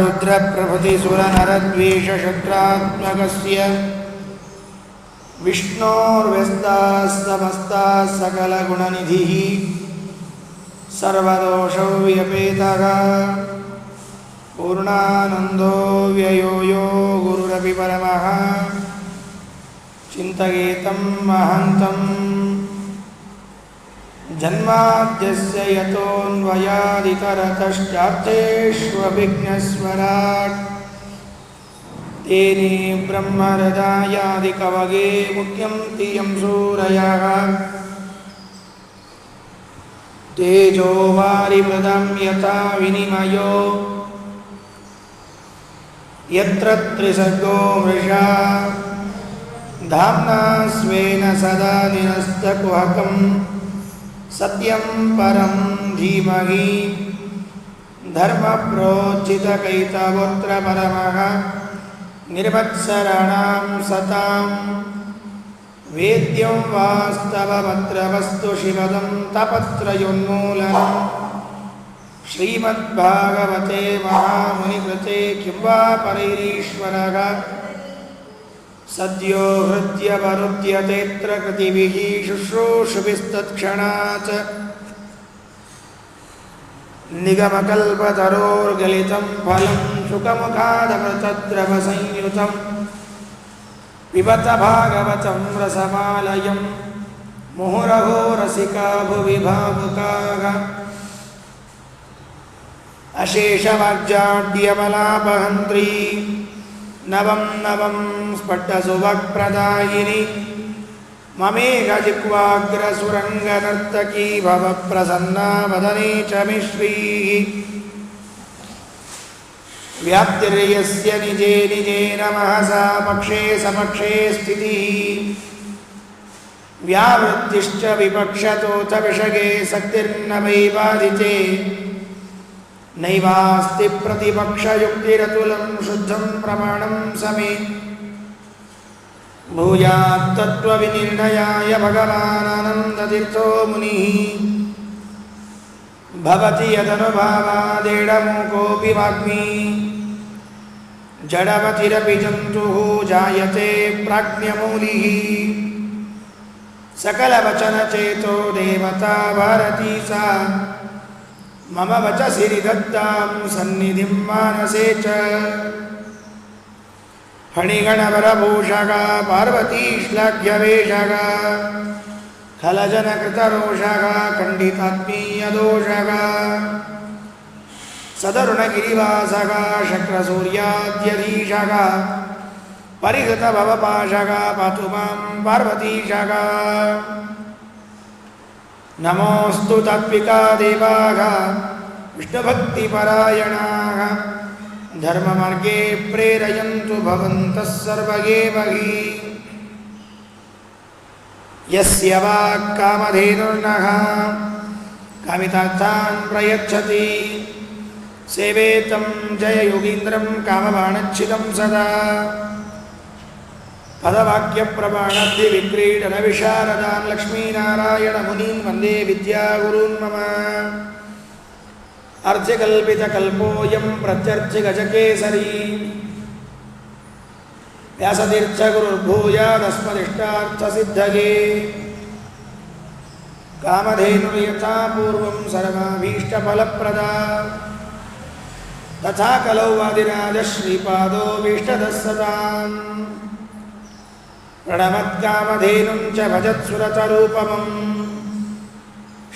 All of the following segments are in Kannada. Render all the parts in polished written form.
रुद्रप्रभृतिसुरनरद्वेषशत्रात्मकस्य विष्णोर्व्यस्ताः समस्ताः सकलगुणनिधिः सर्वदोषव्यपेतः पूर्णानन्दो व्ययो यो गुरुरपि परमः चिन्तयेतं महन्तम् जन्माद्यस्य यतोऽन्वयादितरतश्चार्थेष्वभिघ्नस्वराट् तेने ब्रह्महृदायादिकवगे मुख्यं तियं सूरयः तेजो वारिमृदं यथा विनिमयो यत्र त्रिसर्गो मृषा धाम्ना स्वेन सदा निरस्तकुहकं सत्यं परं धीमहि धर्मप्रोज्झितकैतवोऽत्र परमः निर्मत्सराणां सतां वेद्यं वास्तवमत्र वस्तु शिवदं तपत्रयोन्मूलनं श्रीमद्भागवते महामुनिकृते किं वा परैरीश्वरः सद्यो हृद्यवरुध्यतेऽत्र कृतिभिः शुश्रूषुभिस्तत्क्षणात् निगमकल्पतरोर्गलितं फलं शुकमुखादमृतद्रवसंयुतं पिबत भागवतं रसमालयं मुहुरहो रसिका भुवि भावुकाः अशेषवाग्जाड्यमलापहन्त्री नवं नवं स्फट्टसुभप्रदायिनी ममेघजिह्वाग्रसुरङ्गनर्तकी भवप्रसन्ना वदने च मे श्रीः व्याप्तिर्यस्य निजे निजेन महसा पक्षे सपक्षे स्थितिः व्यावृत्तिश्च विपक्षतोऽथ विषये शक्तिर्न वै बाधिते नैवास्ति प्रतिपक्षयुक्तिरतुलं शुद्धं प्रमाणं समे भूयात्तत्त्वविनिर्णयाय भगवानानन्दतीर्थो मुनिः भवति यदनुभावादेडमूकोऽपि वाग्मी जडमतिरपि जन्तुः जायते प्राज्ञमूलिः सकलवचनचेतो देवता भारती सा मम वचसि निधत्तां सन्निधिं मानसे च फणिगणवरभूषः पार्वतीश्लाघ्यवेषः खलजनकृतरोषः खण्डितात्मीयदोषः सदरुणगिरिवासः शक्रसूर्याद्यधीशः परिहृतभवपाशः पातु मां पार्वतीशः नमोऽस्तु तात्विका देवाः विष्णुभक्तिपरायणाः धर्ममार्गे प्रेरयन्तु भवन्तः सर्व एव हि यस्य वाक्कामधेनुर्नः कामितार्थान् प्रयच्छति सेवेतं जययोगीन्द्रं कामबाणच्छिदं सदा पदवाक्यप्रमाणद्विक्रीडनविशारदान् लक्ष्मीनारायणमुनीन् वन्दे विद्यागुरून् मम अर्ध्यकल्पितकल्पोऽयं प्रत्यर्थिगजकेसरी व्यासतीर्थगुरुर्भूयादस्मदिष्टार्थसिद्धये कामधेनुर्यथा पूर्वं सर्वाभीष्टफलप्रदा तथा कलौ वादिराजश्रीपादो भीष्टदः सताम् प्रणमत्कामधेनुं च भजत्सुरतरूपमम्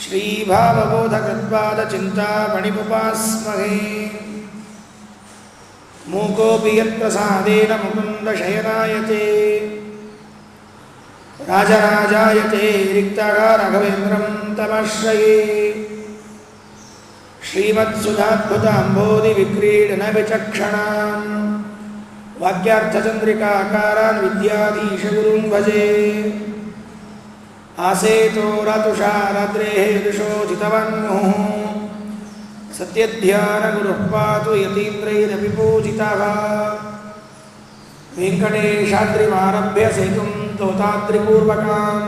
श्रीभावबोधकृत्पादचिन्तामणिमुपास्महे मूकोऽपि यत्प्रसादेन मुकुन्दशयनायते राजराजायते रिक्तः राघवेन्द्रं तमाश्रये श्रीमत्सुधाद्भुताम्भोधिविक्रीडनविचक्षणान् वाक्यार्थचन्द्रिकाकारान् विद्याधीशगुरून् भजे आसेतो रातुषाराद्रेः दिशोचितवन्मुहुः सत्यध्यानगुरुः पातु यतीन्द्रैरपि पूजितः वेङ्कटेशाद्रिमारभ्य सेतुं तोताद्रिपूर्वकान्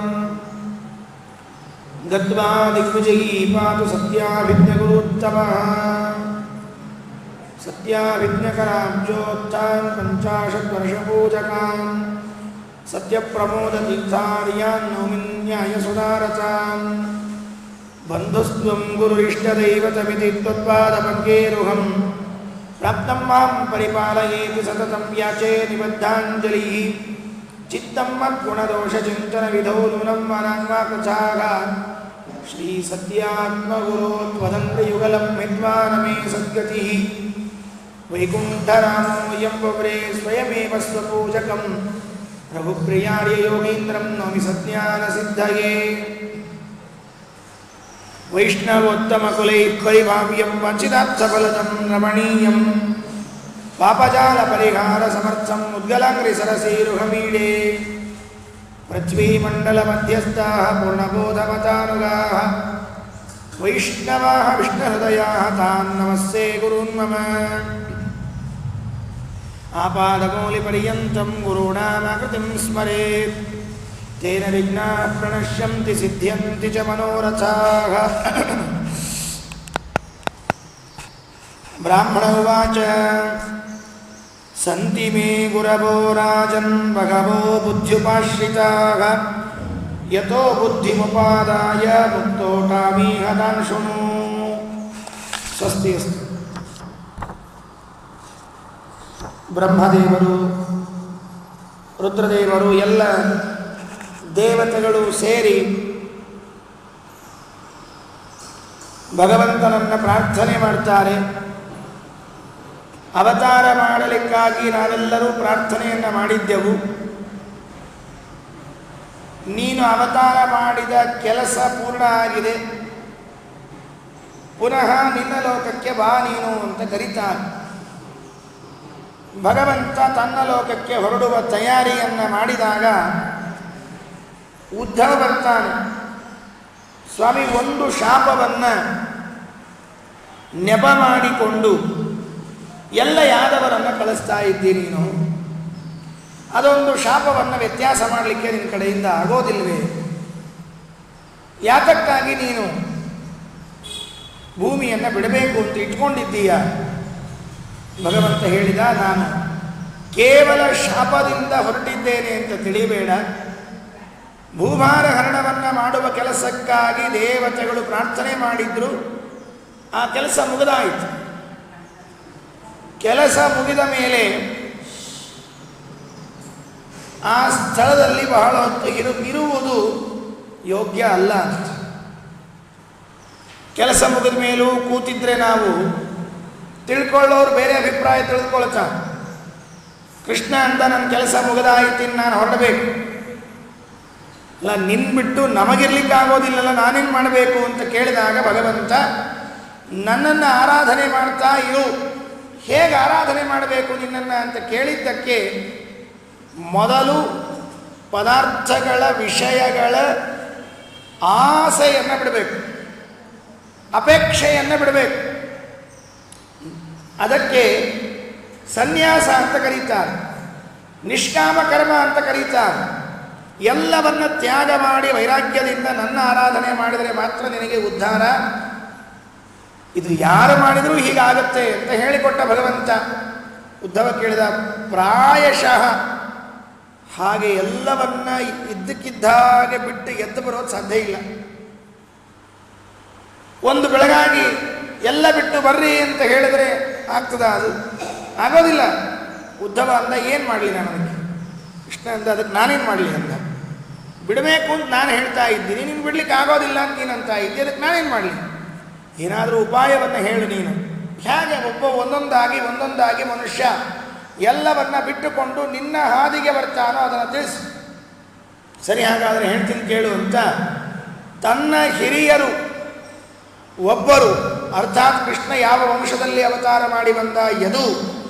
गत्वा दिग्विजयी पातु सत्याभिज्ञगुरुत्तमः सत्याभिज्ञकराब्जोत्थान् पञ्चाशद्वर्षपूजकान् सत्यप्रमोदतीर्थार्यान् नौमिन्यायसुधारतान् बन्धुस्त्वं गुरुरिष्टदैवतमिति त्वत्पादपङ्केरुहं प्राप्तं मां परिपालयेति सततं याचे निबद्धाञ्जलिः चित्तं मद्गुणदोषचिन्तनविधौ नूनं मनान्वाकृथाः श्रीसत्यात्मगुरो त्वदङ्घ्रियुगलं हित्वा न मे सद्गतिः वैकुण्ठरामोऽयं वव्रे स्वयमेव स्वपूजकं रघुप्रियार्य योगीन्द्रं नौमि सज्ञानसिद्धये वैष्णवोत्तमकुलैः परिभाव्यं वञ्चितार्थफलदं रमणीयं पापजालपरिहारसमर्थम् उद्गलाङ्घ्रिसरसीरुहमीडे पृथ्वीमण्डलमध्यस्थाः पूर्णबोधमतानुगाः वैष्णवाः विष्णुहृदयाः तान् नमस्ते गुरून् मम आपादमौलिपर्यन्तं गुरूणामाकृतिं स्मरेत् तेन विघ्नाः प्रणश्यन्ति सिद्ध्यन्ति च मनोरथाः ब्राह्मण उवाच सन्ति मे गुरवो राजन् भगवो बुद्ध्युपाश्रिताः यतो बुद्धिमुपादाय मुक्तोऽटामीह तान् शृणु ಸ್ವಸ್ತಿ ಅಸ್ತು. ಬ್ರಹ್ಮದೇವರು, ರುದ್ರದೇವರು, ಎಲ್ಲ ದೇವತೆಗಳು ಸೇರಿ ಭಗವಂತನನ್ನು ಪ್ರಾರ್ಥನೆ ಮಾಡ್ತಾರೆ. ಅವತಾರ ಮಾಡಲಿಕ್ಕಾಗಿ ನಾವೆಲ್ಲರೂ ಪ್ರಾರ್ಥನೆಯನ್ನು ಮಾಡಿದ್ದೆವು. ನೀನು ಅವತಾರ ಮಾಡಿದ ಕೆಲಸ ಪೂರ್ಣ ಆಗಿದೆ, ಪುನಃ ನಿನ್ನ ಲೋಕಕ್ಕೆ ಬಾ ನೀನು ಅಂತ ಕರೀತಾನೆ. ಭಗವಂತ ತನ್ನ ಲೋಕಕ್ಕೆ ಹೊರಡುವ ತಯಾರಿಯನ್ನು ಮಾಡಿದಾಗ ಉದ್ಧವ ಬರ್ತಾನೆ. ಸ್ವಾಮಿ, ಒಂದು ಶಾಪವನ್ನು ನೆಪ ಮಾಡಿಕೊಂಡು ಎಲ್ಲ ಯಾದವರನ್ನು ಕಳಿಸ್ತಾ ಇದ್ದೀನಿ ನೀನು, ಅದೊಂದು ಶಾಪವನ್ನು ವ್ಯತ್ಯಾಸ ಮಾಡಲಿಕ್ಕೆ ನಿನ್ನ ಕಡೆಯಿಂದ ಆಗೋದಿಲ್ವೇ? ಯಾತಕ್ಕಾಗಿ ನೀನು ಭೂಮಿಯನ್ನು ಬಿಡಬೇಕು ಅಂತ ಇಟ್ಕೊಂಡಿದ್ದೀಯ? ಭಗವಂತ ಹೇಳಿದ, ನಾನು ಕೇವಲ ಶಾಪದಿಂದ ಹೊರಟಿದ್ದೇನೆ ಅಂತ ತಿಳಿಬೇಡ. ಭೂಭಾರ ಹರಣವನ್ನು ಮಾಡುವ ಕೆಲಸಕ್ಕಾಗಿ ದೇವತೆಗಳು ಪ್ರಾರ್ಥನೆ ಮಾಡಿದ್ರು, ಆ ಕೆಲಸ ಮುಗಿದಾಯಿತು. ಕೆಲಸ ಮುಗಿದ ಮೇಲೆ ಆ ಸ್ಥಳದಲ್ಲಿ ಬಹಳ ಹೊತ್ತು ಇರುವುದು ಯೋಗ್ಯ ಅಲ್ಲ. ಕೆಲಸ ಮುಗಿದ ಮೇಲೂ ಕೂತಿದ್ರೆ ನಾವು ತಿಳ್ಕೊಳ್ಳೋರು ಬೇರೆ ಅಭಿಪ್ರಾಯ ತಿಳಿದುಕೊಳ್ತಾರೆ. ಕೃಷ್ಣ ಅಂತ ನನ್ನ ಕೆಲಸ ಮುಗಿದಾಯಿತು, ನಾನು ಹೊರಡಬೇಕು. ಅಲ್ಲ, ನಿನ್ಬಿಟ್ಟು ನಮಗಿರ್ಲಿಕ್ಕಾಗೋದಿಲ್ಲಲ್ಲ, ನಾನೇನು ಮಾಡಬೇಕು ಅಂತ ಕೇಳಿದಾಗ ಭಗವಂತ ನನ್ನನ್ನು ಆರಾಧನೆ ಮಾಡ್ತಾ ಇರು. ಹೇಗೆ ಆರಾಧನೆ ಮಾಡಬೇಕು ನಿನ್ನನ್ನು ಅಂತ ಕೇಳಿದ್ದಕ್ಕೆ ಮೊದಲು ಪದಾರ್ಥಗಳ ವಿಷಯಗಳ ಆಸೆಯನ್ನು ಬಿಡಬೇಕು, ಅಪೇಕ್ಷೆಯನ್ನು ಬಿಡಬೇಕು. ಅದಕ್ಕೆ ಸನ್ಯಾಸ ಅಂತ ಕರೀತಾರೆ, ನಿಷ್ಕಾಮ ಕರ್ಮ ಅಂತ ಕರೀತಾರೆ. ಎಲ್ಲವನ್ನ ತ್ಯಾಗ ಮಾಡಿ ವೈರಾಗ್ಯದಿಂದ ನನ್ನ ಆರಾಧನೆ ಮಾಡಿದರೆ ಮಾತ್ರ ನಿನಗೆ ಉದ್ಧಾರ. ಇದು ಯಾರು ಮಾಡಿದರೂ ಹೀಗಾಗತ್ತೆ ಅಂತ ಹೇಳಿಕೊಟ್ಟ ಭಗವಂತ. ಉದ್ಧವ ಕೇಳಿದ, ಪ್ರಾಯಶಃ ಹಾಗೆ ಎಲ್ಲವನ್ನ ಇದ್ದಕ್ಕಿದ್ದಾಗೆ ಬಿಟ್ಟು ಎದ್ದು ಬರೋದು ಸಾಧ್ಯ ಇಲ್ಲ. ಒಂದು ಬೆಳಗಾಗಿ ಎಲ್ಲ ಬಿಟ್ಟು ಬರ್ರಿ ಅಂತ ಹೇಳಿದ್ರೆ ಆಗ್ತದ? ಅದು ಆಗೋದಿಲ್ಲ. ಉದ್ಧವ ಅಂದ, ಏನು ಮಾಡಲಿ ನಾನು ಅದಕ್ಕೆ? ಕೃಷ್ಣ ಅಂದ, ಅದಕ್ಕೆ ನಾನೇನು ಮಾಡಲಿ ಅಂದ. ಬಿಡಬೇಕು ಅಂತ ನಾನು ಹೇಳ್ತಾ ಇದ್ದೀನಿ, ನೀನು ಬಿಡ್ಲಿಕ್ಕೆ ಆಗೋದಿಲ್ಲ ಅಂತ ನೀನಂತ ಇದ್ದೆ, ಅದಕ್ಕೆ ನಾನೇನು ಮಾಡಲಿ? ಏನಾದರೂ ಉಪಾಯವನ್ನು ಹೇಳು ನೀನು. ಹೇಗೆ ಒಂದೊಂದಾಗಿ ಮನುಷ್ಯ ಎಲ್ಲವನ್ನ ಬಿಟ್ಟುಕೊಂಡು ನಿನ್ನ ಹಾದಿಗೆ ಬರ್ತಾನೋ ಅದನ್ನು ತಿಳಿಸು. ಸರಿ, ಹಾಗಾದರೆ ಹೇಳ್ತೀನಿ ಕೇಳು ಅಂತ ತನ್ನ ಹಿರಿಯರು ಒಬ್ಬರು, ಅರ್ಥಾತ್ ಕೃಷ್ಣ ಯಾವ ವಂಶದಲ್ಲಿ ಅವತಾರ ಮಾಡಿ ಬಂದ ಯದು,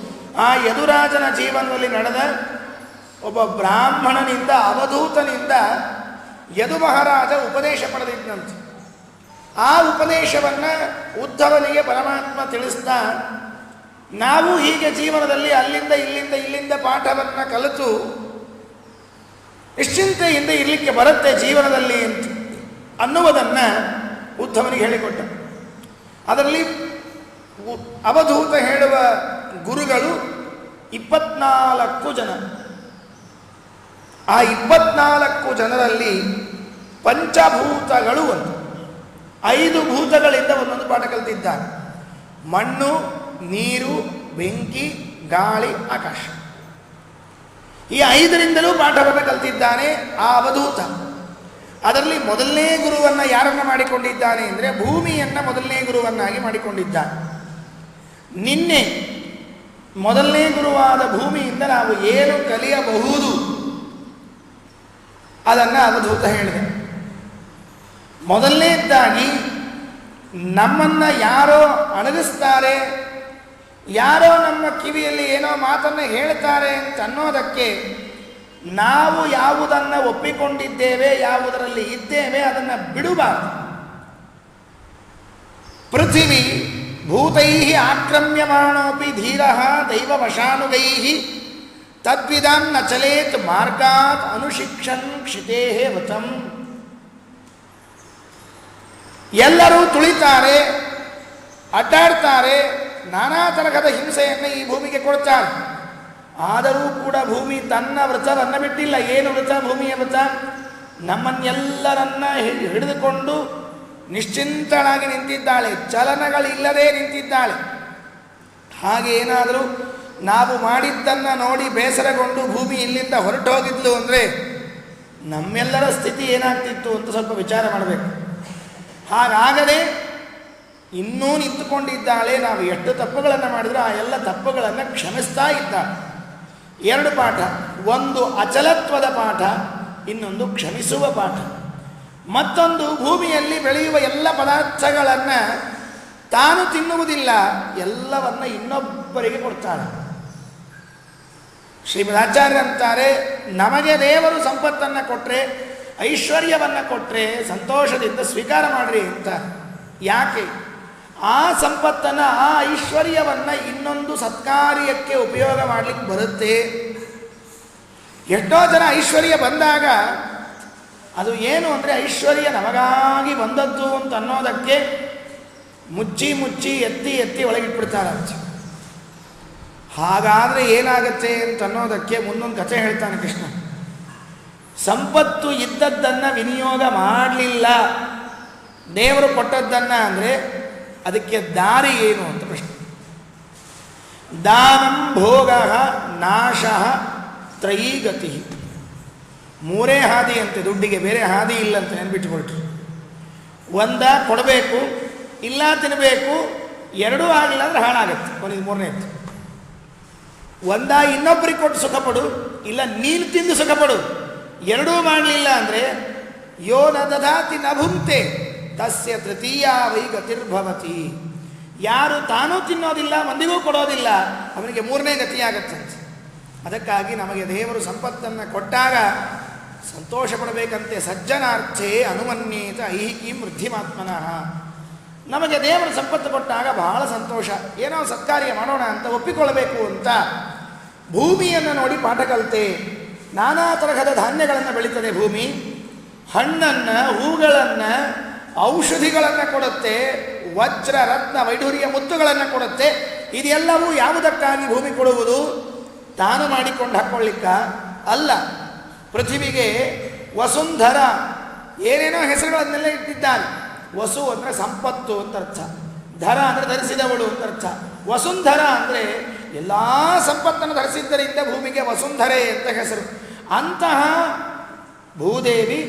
ಆ ಯದುರಾಜನ ಜೀವನದಲ್ಲಿ ನಡೆದ ಒಬ್ಬ ಬ್ರಾಹ್ಮಣನಿಂದ, ಅವಧೂತನಿಂದ ಯದು ಮಹಾರಾಜ ಉಪದೇಶ ಪಡೆದಿದ್ದಂತೆ. ಆ ಉಪದೇಶವನ್ನು ಉದ್ಧವನಿಗೆ ಪರಮಾತ್ಮ ತಿಳಿಸ್ತಾ, ನಾವು ಹೀಗೆ ಜೀವನದಲ್ಲಿ ಇಲ್ಲಿಂದ ಪಾಠವನ್ನು ಕಲಿತು ನಿಶ್ಚಿಂತೆಯಿಂದ ಇರಲಿಕ್ಕೆ ಬರುತ್ತೆ ಜೀವನದಲ್ಲಿ ಅನ್ನುವುದನ್ನು ಉದ್ಧವನಿಗೆ ಹೇಳಿಕೊಟ್ಟ. ಅದರಲ್ಲಿ ಅವಧೂತ ಹೇಳುವ ಗುರುಗಳು 24 ಜನ. ಆ 24 ಜನರಲ್ಲಿ ಪಂಚಭೂತಗಳು ಒಂದು 5 ಭೂತಗಳಿಂದ ಒಂದೊಂದು ಪಾಠ ಕಲಿತಿದ್ದಾರೆ. ಮಣ್ಣು, ನೀರು, ಬೆಂಕಿ, ಗಾಳಿ, ಆಕಾಶ. ಈ 5ರಿಂದಲೂ ಪಾಠವನ್ನು ಕಲಿತಿದ್ದಾನೆ ಆ ಅವಧೂತ. ಅದರಲ್ಲಿ ಮೊದಲನೇ ಗುರುವನ್ನು ಯಾರನ್ನು ಮಾಡಿಕೊಂಡಿದ್ದಾನೆ ಅಂದರೆ ಭೂಮಿಯನ್ನು ಮೊದಲನೇ ಗುರುವನ್ನಾಗಿ ಮಾಡಿಕೊಂಡಿದ್ದಾನೆ. ನಿನ್ನೆ ಮೊದಲನೇ ಗುರುವಾದ ಭೂಮಿಯಿಂದ ನಾವು ಏನು ಕಲಿಯಬಹುದು ಅದನ್ನು ಅವಧೂತ ಹೇಳಿದೆ. ಮೊದಲನೇದಾಗಿ ನಮ್ಮನ್ನು ಯಾರೋ ಅಣಗಿಸ್ತಾರೆ, ಯಾರೋ ನಮ್ಮ ಕಿವಿಯಲ್ಲಿ ಏನೋ ಮಾತನ್ನು ಹೇಳ್ತಾರೆ ಅಂತ ಅನ್ನೋದಕ್ಕೆ ನಾವು ಯಾವುದನ್ನು ಒಪ್ಪಿಕೊಂಡಿದ್ದೇವೆ, ಯಾವುದರಲ್ಲಿ ಇದ್ದೇವೆ ಅದನ್ನು ಬಿಡಬಾರದು. ಪೃಥಿವಿ ಭೂತೈ ಆಕ್ರಮ್ಯಮಾಣೋಪಿ ಧೀರ ದೈವವಶಾನುಗೈ ತದ್ವಿಧಾಂ ನ ಚಲೇತ್ ಮಾರ್ಗಾತ್ ಅನುಶಿಕ್ಷನ್ ಕ್ಷಿತೇ ವತಂ. ಎಲ್ಲರೂ ತುಳಿತಾರೆ, ಅಡ್ಡಾಡ್ತಾರೆ, ನಾನಾ ತರಹದ ಹಿಂಸೆಯನ್ನು ಈ ಭೂಮಿಗೆ ಕೊಡ್ತಾರೆ. ಆದರೂ ಕೂಡ ಭೂಮಿ ತನ್ನ ವ್ರತವನ್ನು ಬಿಟ್ಟಿಲ್ಲ. ಏನು ವ್ರತ? ಭೂಮಿಯ ವ್ರತ ನಮ್ಮನ್ನೆಲ್ಲರನ್ನ ಹಿಡಿದುಕೊಂಡು ನಿಶ್ಚಿಂತಳಾಗಿ ನಿಂತಿದ್ದಾಳೆ, ಚಲನಗಳಿಲ್ಲದೆ ನಿಂತಿದ್ದಾಳೆ. ಹಾಗೆ ಏನಾದರೂ ನಾವು ಮಾಡಿದ್ದನ್ನು ನೋಡಿ ಬೇಸರಗೊಂಡು ಭೂಮಿ ಇಲ್ಲಿಂದ ಹೊರಟು ಹೋಗಿದ್ಲು ಅಂದರೆ ನಮ್ಮೆಲ್ಲರ ಸ್ಥಿತಿ ಏನಾಗ್ತಿತ್ತು ಅಂತ ಸ್ವಲ್ಪ ವಿಚಾರ ಮಾಡಬೇಕು. ಹಾಗಾಗದೆ ಇನ್ನೂ ನಿಂತುಕೊಂಡಿದ್ದಾಳೆ. ನಾವು ಎಷ್ಟು ತಪ್ಪುಗಳನ್ನು ಮಾಡಿದರೂ ಆ ಎಲ್ಲ ತಪ್ಪುಗಳನ್ನು ಕ್ಷಮಿಸ್ತಾ ಇದ್ದಾಳೆ. 2 ಪಾಠ, ಒಂದು ಅಚಲತ್ವದ ಪಾಠ, ಇನ್ನೊಂದು ಕ್ಷಮಿಸುವ ಪಾಠ. ಮತ್ತೊಂದು ಭೂಮಿಯಲ್ಲಿ ಬೆಳೆಯುವ ಎಲ್ಲ ಪದಾರ್ಥಗಳನ್ನು ತಾನು ತಿನ್ನುವುದಿಲ್ಲ, ಎಲ್ಲವನ್ನ ಇನ್ನೊಬ್ಬರಿಗೆ ಕೊಡ್ತಾಳೆ. ಶ್ರೀಮದಾಚಾರ್ಯರಂತಾರೆ, ನಮಗೆ ದೇವರು ಸಂಪತ್ತನ್ನು ಕೊಟ್ಟರೆ, ಐಶ್ವರ್ಯವನ್ನು ಕೊಟ್ಟರೆ ಸಂತೋಷದಿಂದ ಸ್ವೀಕಾರ ಮಾಡಿರಿ ಅಂತ. ಯಾಕೆ? ಆ ಸಂಪತ್ತನ್ನು, ಆ ಐಶ್ವರ್ಯವನ್ನು ಇನ್ನೊಂದು ಸತ್ಕಾರ್ಯಕ್ಕೆ ಉಪಯೋಗ ಮಾಡಲಿಕ್ಕೆ ಬರುತ್ತೆ. ಎಷ್ಟೋ ಜನ ಐಶ್ವರ್ಯ ಬಂದಾಗ ಅದು ಏನು ಅಂದರೆ ಐಶ್ವರ್ಯ ನಮಗಾಗಿ ಬಂದದ್ದು ಅಂತ ಅನ್ನೋದಕ್ಕೆ ಮುಚ್ಚಿ ಮುಚ್ಚಿ ಎತ್ತಿ ಎತ್ತಿ ಒಳಗಿಟ್ಬಿಡ್ತಾರಂತೆ. ಹಾಗಾದರೆ ಏನಾಗುತ್ತೆ ಅಂತ ಅನ್ನೋದಕ್ಕೆ ಮುಂದೊಂದು ಕಥೆ ಹೇಳ್ತಾನೆ ಕೃಷ್ಣ. ಸಂಪತ್ತು ಇದ್ದದ್ದನ್ನು ವಿನಿಯೋಗ ಮಾಡಲಿಲ್ಲ, ದೇವರು ಕೊಟ್ಟದ್ದನ್ನು ಅಂದರೆ ಅದಕ್ಕೆ ದಾರಿ ಏನು ಅಂತ ಪ್ರಶ್ನೆ. ದಾನಂ ಭೋಗ ನಾಶ ತ್ರಯೀಗತಿ. 3 ಹಾದಿ ಅಂತೆ ದುಡ್ಡಿಗೆ, ಬೇರೆ ಹಾದಿ ಇಲ್ಲ ಅಂತ ನೆನ್ಬಿಟ್ಕೊಳ್ರಿ. ಒಂದ ಕೊಡಬೇಕು, ಇಲ್ಲ ತಿನ್ನಬೇಕು, 2 ಆಗಲಿಲ್ಲ ಅಂದರೆ ಹಾಳಾಗತ್ತೆ. ಕೊನೆಗೆ 3ನೇದು. ಒಂದ ಇನ್ನೊಬ್ಬರಿಗೆ ಕೊಟ್ಟು ಸುಖಪಡು, ಇಲ್ಲ ನೀನು ತಿಂದು ಸುಖಪಡು. 2 ಮಾಡಲಿಲ್ಲ ಅಂದರೆ ಯೋ ನ ದದಾತಿ ನ ಭುಂಕ್ತೆ ತಸ್ಯ ತೃತೀಯ ವೈ ಗತಿರ್ಭವತಿ. ಯಾರು ತಾನೂ ತಿನ್ನೋದಿಲ್ಲ, ಮಂದಿಗೂ ಕೊಡೋದಿಲ್ಲ, ಅವನಿಗೆ 3ನೇ ಗತಿಯಾಗತ್ತಂತೆ. ಅದಕ್ಕಾಗಿ ನಮಗೆ ದೇವರು ಸಂಪತ್ತನ್ನು ಕೊಟ್ಟಾಗ ಸಂತೋಷ ಪಡಬೇಕಂತೆ. ಸಜ್ಜನಾರ್ಥೇ ಅನುಮನ್ಯೇತ ಐಹಿಕೀಂ ವೃದ್ಧಿಮಾತ್ಮನಃ. ನಮಗೆ ದೇವರು ಸಂಪತ್ತು ಕೊಟ್ಟಾಗ ಬಹಳ ಸಂತೋಷ, ಏನೋ ಸತ್ಕಾರ್ಯ ಮಾಡೋಣ ಅಂತ ಒಪ್ಪಿಕೊಳ್ಳಬೇಕು ಅಂತ. ಭೂಮಿಯನ್ನು ನೋಡಿ ಪಾಠ ಕಲಿತೆ. ನಾನಾ ತರಹದ ಧಾನ್ಯಗಳನ್ನು ಬೆಳೀತದೆ ಭೂಮಿ. ಹಣ್ಣನ್ನು, ಹೂಗಳನ್ನು, ಔಷಧಿಗಳನ್ನು ಕೊಡುತ್ತೆ, ವಜ್ರ ರತ್ನ ವೈಢೂರ್ಯ ಮುತ್ತುಗಳನ್ನು ಕೊಡುತ್ತೆ. ಇದೆಲ್ಲವೂ ಯಾವುದಕ್ಕಾಗಿ ಭೂಮಿ ಕೊಡುವುದು? ತಾನು ಮಾಡಿಕೊಂಡು ಹಾಕ್ಕೊಳ್ಳಿಕ್ಕ ಅಲ್ಲ. ಪೃಥ್ವಿಗೆ ವಸುಂಧರ ಏನೇನೋ ಹೆಸರುಗಳನ್ನೆಲ್ಲ ಇಟ್ಟಿದ್ದಾರೆ. ವಸು ಅಂದರೆ ಸಂಪತ್ತು ಅಂತ ಅರ್ಥ, ಧರ ಅಂದರೆ ಧರಿಸಿದವಳು ಅಂತ ಅರ್ಥ. ವಸುಂಧರ ಅಂದರೆ ಎಲ್ಲ ಸಂಪತ್ತನ್ನು ಧರಿಸಿದ್ದರಿಂದ ಭೂಮಿಗೆ ವಸುಂಧರೆ ಅಂತ ಹೆಸರು. ಅಂತಹ ಭೂದೇವಿ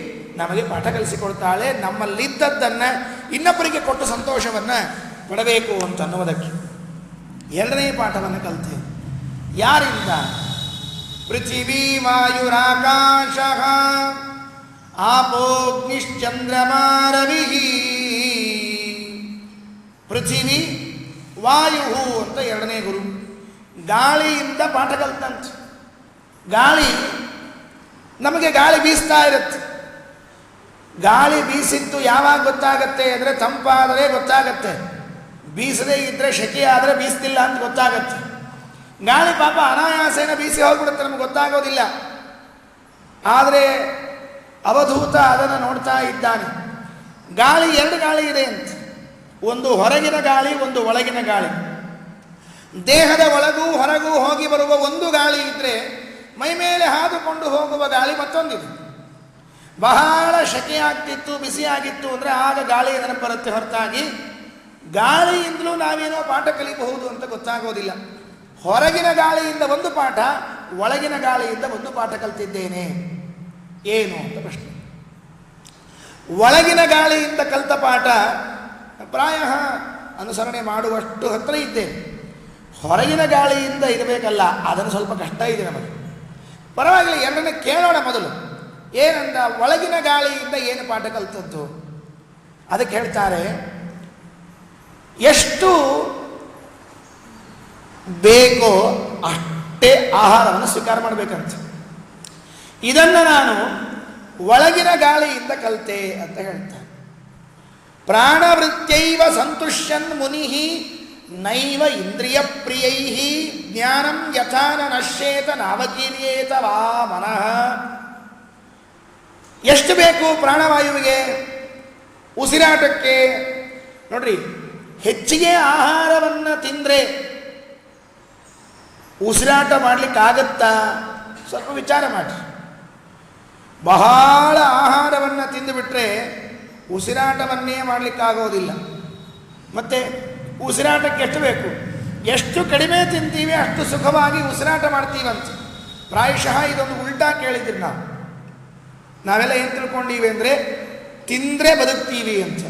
ನಮಗೆ ಪಾಠ ಕಲಿಸಿಕೊಡ್ತಾಳೆ, ನಮ್ಮಲ್ಲಿದ್ದದ್ದನ್ನು ಇನ್ನೊಬ್ಬರಿಗೆ ಕೊಟ್ಟು ಸಂತೋಷವನ್ನು ಪಡಬೇಕು ಅಂತ ಅನ್ನುವುದಕ್ಕೆ. 2ನೇ ಪಾಠವನ್ನು ಕಲಿತೆ. ಯಾರಿಂದ? ಪೃಥಿವೀ ವಾಯುರಾಕಾಶ ಆಪೋಗ್ನಿಶ್ಚಂದ್ರಮಾ ರವಿಃ. ಪೃಥಿವಿ, ವಾಯು ಅಂತ 2ನೇ ಗುರು. ಗಾಳಿಯಿಂದ ಪಾಠ ಕಲಿತಂತೆ. ಗಾಳಿ, ನಮಗೆ ಗಾಳಿ ಬೀಸ್ತಾ ಇರುತ್ತೆ. ಗಾಳಿ ಬೀಸಿದ್ದು ಯಾವಾಗ ಗೊತ್ತಾಗತ್ತೆ ಅಂದರೆ ತಂಪಾದರೆ ಗೊತ್ತಾಗತ್ತೆ, ಬೀಸದೇ ಇದ್ದರೆ ಶೆಕೆ ಆದರೆ ಬೀಸ್ತಿಲ್ಲ ಅಂತ ಗೊತ್ತಾಗತ್ತೆ. ಗಾಳಿ ಪಾಪ ಅನಾಯಾಸೇನ ಬೀಸಿ ಹೋಗ್ಬಿಡುತ್ತೆ, ನಮ್ಗೆ ಗೊತ್ತಾಗೋದಿಲ್ಲ. ಆದರೆ ಅವಧೂತ ಅದನ್ನು ನೋಡ್ತಾ ಇದ್ದಾನೆ. ಗಾಳಿ 2 ಗಾಳಿ ಇದೆ ಅಂತ. ಒಂದು ಹೊರಗಿನ ಗಾಳಿ, ಒಂದು ಒಳಗಿನ ಗಾಳಿ. ದೇಹದ ಒಳಗೂ ಹೊರಗೂ ಹೋಗಿ ಬರುವ ಒಂದು ಗಾಳಿ ಇದ್ದರೆ ಮೈ ಮೇಲೆ ಹಾದುಕೊಂಡು ಹೋಗುವ ಗಾಳಿ ಮತ್ತೊಂದಿದೆ. ಬಹಳ ಶೆಕೆಯಾಗ್ತಿತ್ತು, ಬಿಸಿಯಾಗಿತ್ತು ಅಂದರೆ ಆಗ ಗಾಳಿ ನೆನಪು ಬರುತ್ತೆ ಹೊರತಾಗಿ ಗಾಳಿಯಿಂದಲೂ ನಾವೇನೋ ಪಾಠ ಕಲಿಬಹುದು ಅಂತ ಗೊತ್ತಾಗೋದಿಲ್ಲ. ಹೊರಗಿನ ಗಾಳಿಯಿಂದ ಒಂದು ಪಾಠ, ಒಳಗಿನ ಗಾಳಿಯಿಂದ ಒಂದು ಪಾಠ ಕಲ್ತಿದ್ದೇನೆ. ಏನು ಅಂತ ಪ್ರಶ್ನೆ. ಒಳಗಿನ ಗಾಳಿಯಿಂದ ಕಲಿತ ಪಾಠ ಪ್ರಾಯ ಅನುಸರಣೆ ಮಾಡುವಷ್ಟು ಹತ್ತಿರ ಇದ್ದೇನೆ. ಹೊರಗಿನ ಗಾಳಿಯಿಂದ ಇರಬೇಕಲ್ಲ, ಅದನ್ನು ಸ್ವಲ್ಪ ಕಷ್ಟ ಇದೆ ನಮಗೆ. ಪರವಾಗಿಲ್ಲ, ಎರಡನೇ ಕೇಳೋಣ ಮೊದಲು. ಏನಂದ ಒಳಗಿನ ಗಾಳಿಯಿಂದ ಏನು ಪಾಠ ಕಲಿತದ್ದು? ಅದಕ್ಕೆ ಹೇಳ್ತಾರೆ, ಎಷ್ಟು ಬೇಕೋ ಅಷ್ಟೇ ಆಹಾರವನ್ನು ಸ್ವೀಕಾರ ಮಾಡಬೇಕಂತ. ಇದನ್ನು ನಾನು ಒಳಗಿನ ಗಾಳಿಯಿಂದ ಕಲಿತೆ ಅಂತ ಹೇಳ್ತಾರೆ. ಪ್ರಾಣವೃತ್ತೈವ ಸಂತುಷ್ಯನ್ ಮುನಿ ನೈವ ಇಂದ್ರಿಯ ಪ್ರಿಯೈ ಜ್ಞಾನಂ ಯಥಾ ನ ನಶ್ಯೇತ ನಾವಕೀರ್ಯೇತ ವಾ ಮನಃ. ಎಷ್ಟು ಬೇಕು ಪ್ರಾಣವಾಯುವಿಗೆ, ಉಸಿರಾಟಕ್ಕೆ? ನೋಡ್ರಿ, ಹೆಚ್ಚಿಗೆ ಆಹಾರವನ್ನು ತಿಂದರೆ ಉಸಿರಾಟ ಮಾಡಲಿಕ್ಕಾಗತ್ತಾ? ಸ್ವಲ್ಪ ವಿಚಾರ ಮಾಡಿ. ಬಹಳ ಆಹಾರವನ್ನು ತಿಂದುಬಿಟ್ರೆ ಉಸಿರಾಟವನ್ನೇ ಮಾಡಲಿಕ್ಕಾಗೋದಿಲ್ಲ. ಮತ್ತು ಉಸಿರಾಟಕ್ಕೆ ಎಷ್ಟು ಬೇಕು? ಎಷ್ಟು ಕಡಿಮೆ ತಿಂತೀವಿ ಅಷ್ಟು ಸುಖವಾಗಿ ಉಸಿರಾಟ ಮಾಡ್ತೀವಂತ. ಪ್ರಾಯಶಃ ಇದೊಂದು ಉಲ್ಟಾ ಕೇಳಿದ್ರಿ ನಾವೆಲ್ಲ ಏನು ತಿಳ್ಕೊಂಡೀವಿ ಅಂದರೆ ತಿಂದರೆ ಬದುಕ್ತೀವಿ ಅಂತ.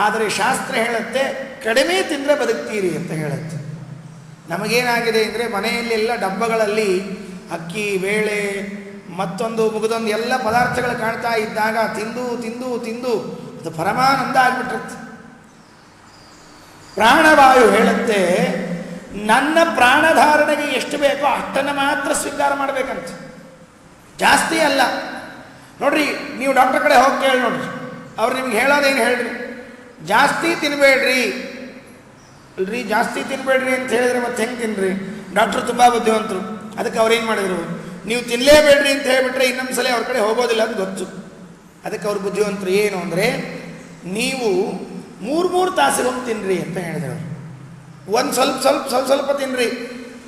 ಆದರೆ ಶಾಸ್ತ್ರ ಹೇಳುತ್ತೆ ಕಡಿಮೆ ತಿಂದರೆ ಬದುಕ್ತೀರಿ ಅಂತ ಹೇಳುತ್ತೆ. ನಮಗೇನಾಗಿದೆ ಅಂದರೆ ಮನೆಯಲ್ಲೆಲ್ಲ ಡಬ್ಬಗಳಲ್ಲಿ ಅಕ್ಕಿ, ಬೇಳೆ, ಮತ್ತೊಂದು ಮುಗಿದೊಂದು ಎಲ್ಲ ಪದಾರ್ಥಗಳು ಕಾಣ್ತಾ ಇದ್ದಾಗ ತಿಂದು ತಿಂದು ತಿಂದು ಅದು ಪರಮಾನಂದ ಆಗಿಬಿಟ್ಟಿರುತ್ತೆ. ಪ್ರಾಣವಾಯು ಹೇಳುತ್ತೆ ನನ್ನ ಪ್ರಾಣಧಾರಣೆಗೆ ಎಷ್ಟು ಬೇಕೋ ಅಷ್ಟನ್ನು ಮಾತ್ರ ಸ್ವೀಕಾರ ಮಾಡಬೇಕಂತ, ಜಾಸ್ತಿ ಅಲ್ಲ. ನೋಡ್ರಿ, ನೀವು ಡಾಕ್ಟರ್ ಕಡೆ ಹೋಗಿ ಕೇಳಿ ನೋಡ್ರಿ, ಅವ್ರು ನಿಮ್ಗೆ ಹೇಳೋದೇನು ಹೇಳ್ರಿ, ಜಾಸ್ತಿ ತಿನ್ನಬೇಡ್ರಿ ಅಲ್ರಿ. ಜಾಸ್ತಿ ತಿನ್ನಬೇಡ್ರಿ ಅಂತ ಹೇಳಿದ್ರೆ ಮತ್ತೆ ಹೆಂಗೆ ತಿನ್ನಿರಿ? ಡಾಕ್ಟ್ರು ತುಂಬ ಬುದ್ಧಿವಂತರು. ಅದಕ್ಕೆ ಅವ್ರೇನು ಮಾಡಿದರು, ನೀವು ತಿನ್ನಲೇಬೇಡ್ರಿ ಅಂತ ಹೇಳಿಬಿಟ್ರೆ ಇನ್ನೊಂದು ಸಲ ಅವ್ರ ಕಡೆ ಹೋಗೋದಿಲ್ಲ ಅಂತ ಗೊತ್ತು. ಅದಕ್ಕೆ ಅವ್ರ ಬುದ್ಧಿವಂತರು ಏನು ಅಂದರೆ, ನೀವು 3 ತಾಸಿಗೆ ಹೋಗಿ ತಿನ್ನಿರಿ ಅಂತ ಹೇಳಿದರು. ಒಂದು ಸ್ವಲ್ಪ ತಿನ್ನಿರಿ.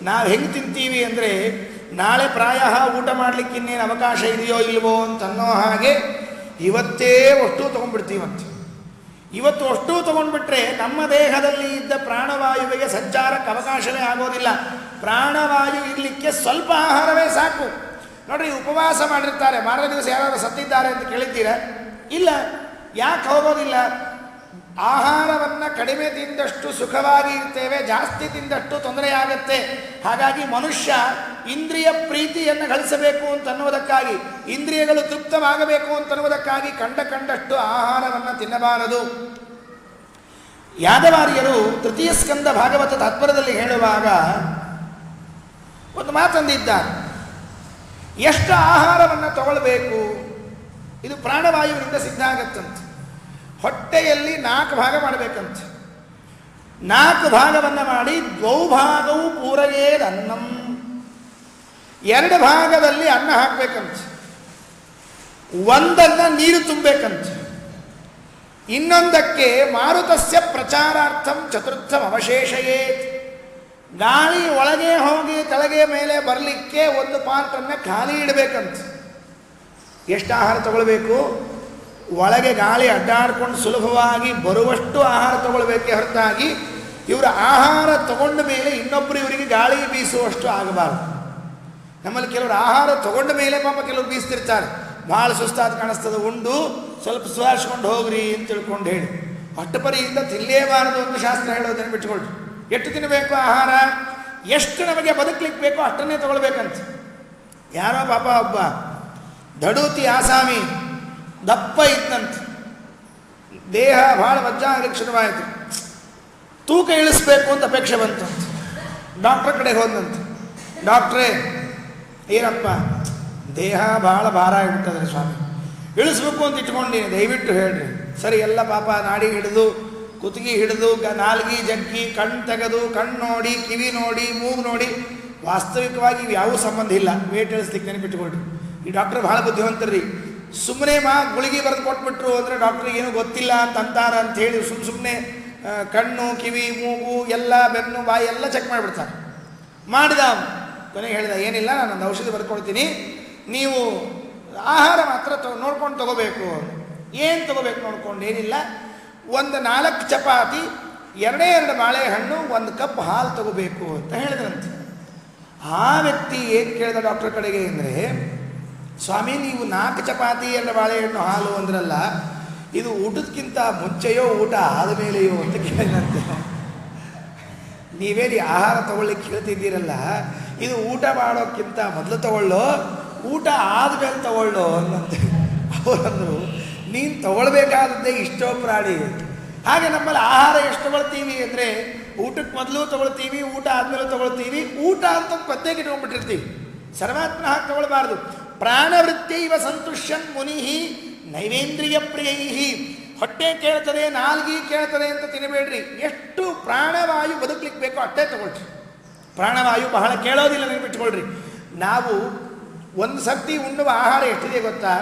ನಾವು ಹೆಂಗೆ ತಿಂತೀವಿ ಅಂದರೆ, ನಾಳೆ ಪ್ರಾಯ ಊಟ ಮಾಡಲಿಕ್ಕೆ ಇನ್ನೇನು ಅವಕಾಶ ಇದೆಯೋ ಇಲ್ವೋ ಅಂತ ಅನ್ನೋ ಹಾಗೆ ಇವತ್ತೇ ಅಷ್ಟು ತೊಗೊಂಡ್ಬಿಡ್ತೀವಂತೆ. ಇವತ್ತು ಅಷ್ಟು ತೊಗೊಂಡ್ಬಿಟ್ರೆ ನಮ್ಮ ದೇಹದಲ್ಲಿ ಇದ್ದ ಪ್ರಾಣವಾಯುವಿಗೆ ಸಂಚಾರಕ್ಕೆ ಅವಕಾಶವೇ ಆಗೋದಿಲ್ಲ. ಪ್ರಾಣವಾಯು ಇರಲಿಕ್ಕೆ ಸ್ವಲ್ಪ ಆಹಾರವೇ ಸಾಕು. ನೋಡ್ರಿ, ಉಪವಾಸ ಮಾಡಿರ್ತಾರೆ, ಮಾರನೇ ದಿವಸ ಯಾರಾದರೂ ಸತ್ತಿದ್ದಾರೆ ಅಂತ ಕೇಳಿದ್ದೀರಾ? ಇಲ್ಲ. ಯಾಕೆ ಹೋಗೋದಿಲ್ಲ? ಆಹಾರವನ್ನು ಕಡಿಮೆ ತಿಂದಷ್ಟು ಸುಖವಾಗಿ ಇರ್ತೇವೆ, ಜಾಸ್ತಿ ತಿಂದಷ್ಟು ತೊಂದರೆಯಾಗತ್ತೆ. ಹಾಗಾಗಿ ಮನುಷ್ಯ ಇಂದ್ರಿಯ ಪ್ರೀತಿಯನ್ನು ಗಳಿಸಬೇಕು ಅಂತನ್ನುವುದಕ್ಕಾಗಿ, ಇಂದ್ರಿಯಗಳು ತೃಪ್ತವಾಗಬೇಕು ಅಂತನ್ನುವುದಕ್ಕಾಗಿ ಕಂಡಷ್ಟು ಆಹಾರವನ್ನು ತಿನ್ನಬಾರದು. ಯಾದವಾರ್ಯರು ತೃತೀಯ ಸ್ಕಂದ ಭಾಗವತ ತಾತ್ಪರ್ಯದಲ್ಲಿ ಹೇಳುವಾಗ ಒಂದು ಮಾತಂದಿದ್ದಾರೆ, ಎಷ್ಟು ಆಹಾರವನ್ನು ತಗೊಳ್ಬೇಕು? ಇದು ಪ್ರಾಣವಾಯುವಿನಿಂದ ಸಿದ್ಧ ಆಗತ್ತಂತೆ. ಹೊಟ್ಟೆಯಲ್ಲಿ 4 ಭಾಗ ಮಾಡಬೇಕಂತೆ. 4 ಭಾಗವನ್ನು ಮಾಡಿ 2 ಭಾಗವು ಪೂರೈಯೇದನ್ನಂ, 2 ಭಾಗದಲ್ಲಿ ಅನ್ನ ಹಾಕಬೇಕಂತೆ, ಒಂದನ್ನು ನೀರು ತುಂಬಬೇಕಂತೆ, ಇನ್ನೊಂದಕ್ಕೆ ಮಾರುತಸ್ಯ ಪ್ರಚಾರಾರ್ಥಂ ಚತುರ್ಥಂ ಅವಶೇಷಯೇತ್. ಗಾಳಿ ಒಳಗೆ ಹೋಗಿ ಕೆಳಗೆ ಮೇಲೆ ಬರಲಿಕ್ಕೆ ಒಂದು ಪಾತ್ರವನ್ನು ಖಾಲಿ ಇಡಬೇಕಂತೆ. ಎಷ್ಟು ಆಹಾರ ತಗೊಳ್ಬೇಕು? ಒಳಗೆ ಗಾಳಿ ಅಡ್ಡಾಡ್ಕೊಂಡು ಸುಲಭವಾಗಿ ಬರುವಷ್ಟು ಆಹಾರ ತಗೊಳ್ಬೇಕೆ ಹೊರತಾಗಿ ಇವರ ಆಹಾರ ತಗೊಂಡ ಮೇಲೆ ಇನ್ನೊಬ್ಬರು ಇವರಿಗೆ ಗಾಳಿ ಬೀಸುವಷ್ಟು ಆಗಬಾರ್ದು. ನಮ್ಮಲ್ಲಿ ಕೆಲವರು ಆಹಾರ ತಗೊಂಡ ಮೇಲೆ ಪಾಪ ಕೆಲವರು ಬೀಸ್ತಿರ್ತಾರೆ, ಭಾಳ ಸುಸ್ತಾದ ಕಾಣಿಸ್ತದೆ, ಉಂಡು ಸ್ವಲ್ಪ ಸುಧಾರಿಸ್ಕೊಂಡು ಹೋಗ್ರಿ ಅಂತ ತಿಳ್ಕೊಂಡು ಹೇಳಿ ಹೊಟ್ಟೆಪರಿಯಿಂದ ತಿನ್ನಲೇಬಾರದು ಅಂತ ಶಾಸ್ತ್ರ ಹೇಳೋದನ್ನು ಬಿಟ್ಕೊಳ್ರಿ. ಎಷ್ಟು ತಿನ್ನಬೇಕು ಆಹಾರ? ಎಷ್ಟು ನಮಗೆ ಬದುಕಲಿಕ್ಕೆ ಬೇಕೋ ಅಷ್ಟನ್ನೇ ತಗೊಳ್ಬೇಕಂತ. ಯಾರೋ ಪಾಪ ಒಬ್ಬ ದಡೂತಿ ಆಸಾಮಿ ದಪ್ಪ ಇದ್ದಂತೆ, ದೇಹ ಭಾಳ ವಜ್ಜಾಗಲಿಕ್ಕೆ ಶುರುವಾಯಿತು. ತೂಕ ಇಳಿಸ್ಬೇಕು ಅಂತ ಅಪೇಕ್ಷೆ ಬಂತಂತೆ. ಡಾಕ್ಟ್ರ್ ಕಡೆಗೆ ಹೋದಂತೆ, ಡಾಕ್ಟ್ರೇ ಏನಪ್ಪ ದೇಹ ಭಾಳ ಭಾರ ಆಗಿಬಿಟ್ಟದ್ರಿ ಸ್ವಾಮಿ, ಇಳಿಸ್ಬೇಕು ಅಂತ ಇಟ್ಕೊಂಡಿನಿ, ದಯವಿಟ್ಟು ಹೇಳ್ರಿ. ಸರಿ, ಎಲ್ಲ ಪಾಪ ನಾಡಿ ಹಿಡಿದು ಕುತ್ತಿಗೆ ಹಿಡಿದು ನಾಲ್ಗಿ ಜಗ್ಗಿ ಕಣ್ಣು ತೆಗೆದು ಕಣ್ಣು ನೋಡಿ ಕಿವಿ ನೋಡಿ ಮೂಗು ನೋಡಿ, ವಾಸ್ತವಿಕವಾಗಿ ಇವು ಯಾವುೂ ಸಂಬಂಧ ಇಲ್ಲ, ವೇಟ್ ಇಳಿಸ್ಲಿಕ್ಕೆ ನೆನಪಿಟ್ಟುಕೊಳ್ರಿ. ಈ ಡಾಕ್ಟ್ರ್ ಭಾಳ ಬುದ್ಧಿವಂತರ್ರಿ. ಸುಮ್ಮನೆ ಗುಳಿಗೆ ಬರೆದು ಕೊಟ್ಬಿಟ್ರು ಅಂದರೆ ಡಾಕ್ಟ್ರಿಗೆ ಏನೂ ಗೊತ್ತಿಲ್ಲ ಅಂತ ಅಂತಾರ ಅಂಥೇಳಿ ಸುಮ್ಮನೆ ಕಣ್ಣು, ಕಿವಿ, ಮೂಗು ಎಲ್ಲ, ಬೆನ್ನು, ಬಾಯಿ ಎಲ್ಲ ಚೆಕ್ ಮಾಡಿಬಿಡ್ತಾರೆ. ಮಾಡಿದ ಕೊನೆಗೆ ಹೇಳಿದ, ಏನಿಲ್ಲ, ನಾನೊಂದು ಔಷಧಿ ಬರ್ಕೊಳ್ತೀನಿ, ನೀವು ಆಹಾರ ಮಾತ್ರ ನೋಡ್ಕೊಂಡು ತಗೋಬೇಕು. ಏನು ತಗೋಬೇಕು ನೋಡ್ಕೊಂಡು? ಏನಿಲ್ಲ, ಒಂದು 4 ಚಪಾತಿ, 2 ಬಾಳೆಹಣ್ಣು, 1 ಕಪ್ ಹಾಲು ತಗೋಬೇಕು ಅಂತ ಹೇಳಿದ್ರಂತೆ. ಆ ವ್ಯಕ್ತಿ ಏನು ಕೇಳಿದ ಡಾಕ್ಟರ್ ಕಡೆಗೆ ಅಂದರೆ, ಸ್ವಾಮಿ ನೀವು 4 ಚಪಾತಿ 2 ಬಾಳೆಹಣ್ಣು ಹಾಲು ಅಂದ್ರಲ್ಲ, ಇದು ಊಟಕ್ಕಿಂತ ಮುಂಚೆಯೋ ಊಟ ಆದ ಮೇಲೆಯೋ ಅಂತ ಕೇಳಿದಂತೆ. ನೀವೇನು ಆಹಾರ ತಗೊಳ್ಳಿಕ್ಕೆ ಕೇಳ್ತಿದ್ದೀರಲ್ಲ, ಇದು ಊಟ ಮಾಡೋಕ್ಕಿಂತ ಮೊದಲು ತಗೊಳ್ಳೋ, ಊಟ ಆದಮೇಲೆ ತಗೊಳ್ಳೋ ಅನ್ನಂತೆ. ಅವರಂದರು, ನೀನು ತಗೊಳ್ಬೇಕಾದದ್ದೇ ಇಷ್ಟೋ ಪ್ರಾಣಿ. ಹಾಗೆ ನಮ್ಮಲ್ಲಿ ಆಹಾರ ಎಷ್ಟು ತಗೊಳ್ತೀವಿ ಅಂದರೆ, ಊಟಕ್ಕೆ ಮೊದಲು ತಗೊಳ್ತೀವಿ, ಊಟ ಆದಮೇಲೆ ತಗೊಳ್ತೀವಿ. ಊಟ ಅಂತ ಪ್ರತ್ಯೇಕ ಇಟ್ಕೊಂಡ್ಬಿಟ್ಟಿರ್ತೀವಿ. ಸರ್ವಾತ್ಮನ ಹಾಕಿ ತಗೊಳ್ಬಾರ್ದು. ಪ್ರಾಣವೃತ್ತೈವ ಸಂತುಷ್ಯನ್ ಮುನಿಹಿ ನೈವೇಂದ್ರಿಯ ಪ್ರಿಯೈಹಿ. ಹೊಟ್ಟೆ ಕೇಳ್ತದೆ, ನಾಲ್ಗಿ ಕೇಳ್ತದೆ ಅಂತ ತಿನ್ನಬೇಡ್ರಿ. ಎಷ್ಟು ಪ್ರಾಣವಾಯು ಬದುಕಲಿಕ್ಕೆ ಬೇಕೋ ಅಷ್ಟೇ ತಗೊಳ್ರಿ. ಪ್ರಾಣವಾಯು ಬಹಳ ಕೇಳೋದಿಲ್ಲ, ನೆನಪಿಟ್ಕೊಳ್ರಿ. ನಾವು ಒಂದು ಸರ್ತಿ ಉಣ್ಣುವ ಆಹಾರ ಎಷ್ಟಿದೆ ಗೊತ್ತಾ?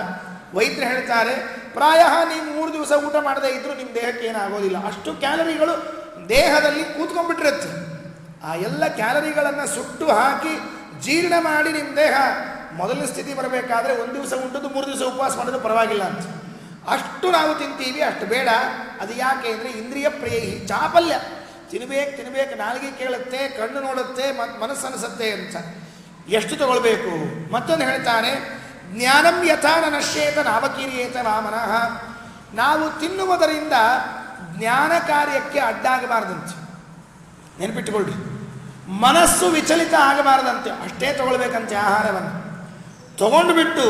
ವೈದ್ಯರು ಹೇಳ್ತಾರೆ, ಪ್ರಾಯ ನೀವು 3 ದಿವಸ ಊಟ ಮಾಡದೇ ಇದ್ದರೂ ನಿಮ್ಮ ದೇಹಕ್ಕೆ ಏನಾಗೋದಿಲ್ಲ. ಅಷ್ಟು ಕ್ಯಾಲರಿಗಳು ದೇಹದಲ್ಲಿ ಕೂತ್ಕೊಂಡ್ಬಿಟ್ಟಿರುತ್ತೆ. ಆ ಎಲ್ಲ ಕ್ಯಾಲರಿಗಳನ್ನು ಸುಟ್ಟು ಹಾಕಿ ಜೀರ್ಣ ಮಾಡಿ ನಿಮ್ಮ ದೇಹ ಮೊದಲನೇ ಸ್ಥಿತಿ ಬರಬೇಕಾದ್ರೆ 1 ದಿವಸ ಉಂಟದ್ದು 3 ದಿವಸ ಉಪವಾಸ ಮಾಡೋದು ಪರವಾಗಿಲ್ಲ ಅಂತ. ಅಷ್ಟು ನಾವು ತಿಂತೀವಿ, ಅಷ್ಟು ಬೇಡ. ಅದು ಯಾಕೆ ಅಂದರೆ ಇಂದ್ರಿಯ ಪ್ರಿಯೈಹಿ, ಚಾಪಲ್ಯ. ತಿನ್ನಬೇಕು, ನಾಲಿಗೆ ಕೇಳುತ್ತೆ, ಕಣ್ಣು ನೋಡುತ್ತೆ, ಮನಸ್ಸು ಅನಿಸುತ್ತೆ ಅಂತ. ಎಷ್ಟು ತಗೊಳ್ಬೇಕು? ಮತ್ತೊಂದು ಹೇಳ್ತಾನೆ, ಜ್ಞಾನಂ ಯಥಾನ ನಶ್ಯೇತ ನಾವಕೀರಿಯೇತ ವಾಮನಃ. ನಾವು ತಿನ್ನುವುದರಿಂದ ಜ್ಞಾನ ಕಾರ್ಯಕ್ಕೆ ಅಡ್ಡಾಗಬಾರ್ದಂತೆ. ನೆನಪಿಟ್ಟುಕೊಳ್ಳ್ರಿ. ಮನಸ್ಸು ವಿಚಲಿತ ಆಗಬಾರ್ದಂತೆ, ಅಷ್ಟೇ ತಗೊಳ್ಬೇಕಂತೆ ಆಹಾರವನ್ನು. ತಗೊಂಡು ಬಿಟ್ಟು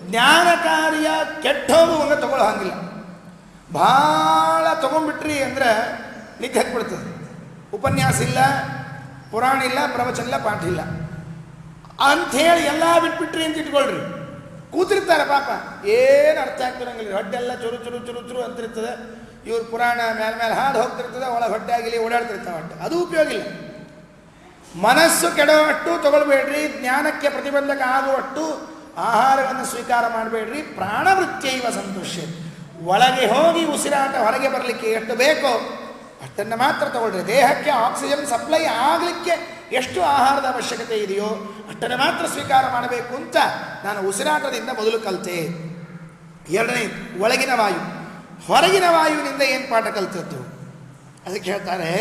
ಜ್ಞಾನ ಕಾರ್ಯ ಕೆಟ್ಟೋಗುವಂಗೆ ತಗೊಳ್ಳೋ ಹಾಗಿಲ್ಲ. ಭಾಳ ತಗೊಂಡ್ಬಿಟ್ರಿ ಅಂದರೆ ನಿದ್ದೆ ಹತ್ಬಿಡ್ತದೆ. ಉಪನ್ಯಾಸ ಇಲ್ಲ, ಪುರಾಣ ಇಲ್ಲ, ಪ್ರವಚನ ಇಲ್ಲ, ಪಾಠ ಇಲ್ಲ ಅಂಥೇಳಿ ಎಲ್ಲ ಬಿಟ್ಬಿಟ್ರಿ ಅಂತ ಇಟ್ಕೊಳ್ರಿ. ಕೂತಿರ್ತಾರೆ ಪಾಪ, ಏನು ಅರ್ಥ ಆಗ್ತಿರಂಗಿಲ್ಲ. ಹೊಟ್ಟೆಲ್ಲ ಚುರು ಚುರು ಚುರು ಚುರು ಅಂತಿರ್ತದೆ. ಇವ್ರ ಪುರಾಣ ಮೇಲೆ ಹಾದು ಹೋಗ್ತಿರ್ತದೆ, ಒಳಗೆ ಹೊಟ್ಟೆ ಆಗಿಲಿ ಓಡಾಡ್ತಿರ್ತಾವೆ ಹೊಟ್ಟೆ. ಅದು ಉಪಯೋಗ ಇಲ್ಲ. ಮನಸ್ಸು ಕೆಡುವಷ್ಟು ತಗೊಳ್ಬೇಡ್ರಿ, ಜ್ಞಾನಕ್ಕೆ ಪ್ರತಿಬಂಧಕ ಆಗುವಷ್ಟು ಆಹಾರವನ್ನು ಸ್ವೀಕಾರ ಮಾಡಬೇಡ್ರಿ. ಪ್ರಾಣವೃತ್ತಿಯೈವ ಸಂತುಷ್ಯ. ಒಳಗೆ ಹೋಗಿ ಉಸಿರಾಟ ಹೊರಗೆ ಬರಲಿಕ್ಕೆ ಎಷ್ಟು ಬೇಕೋ ಅಷ್ಟನ್ನು ಮಾತ್ರ ತಗೊಳ್ರಿ. ದೇಹಕ್ಕೆ ಆಕ್ಸಿಜನ್ ಸಪ್ಲೈ ಆಗಲಿಕ್ಕೆ ಎಷ್ಟು ಆಹಾರದ ಅವಶ್ಯಕತೆ ಇದೆಯೋ ಅಷ್ಟನ್ನು ಮಾತ್ರ ಸ್ವೀಕಾರ ಮಾಡಬೇಕು ಅಂತ ನಾನು ಉಸಿರಾಟದಿಂದ ಮೊದಲು ಕಲಿತೆ. 2ನೇ ಒಳಗಿನ ವಾಯು. ಹೊರಗಿನ ವಾಯುವಿನಿಂದ ಏನು ಪಾಠ ಕಲಿತದ್ದು? ಅದಕ್ಕೆ ಹೇಳ್ತಾರೆ,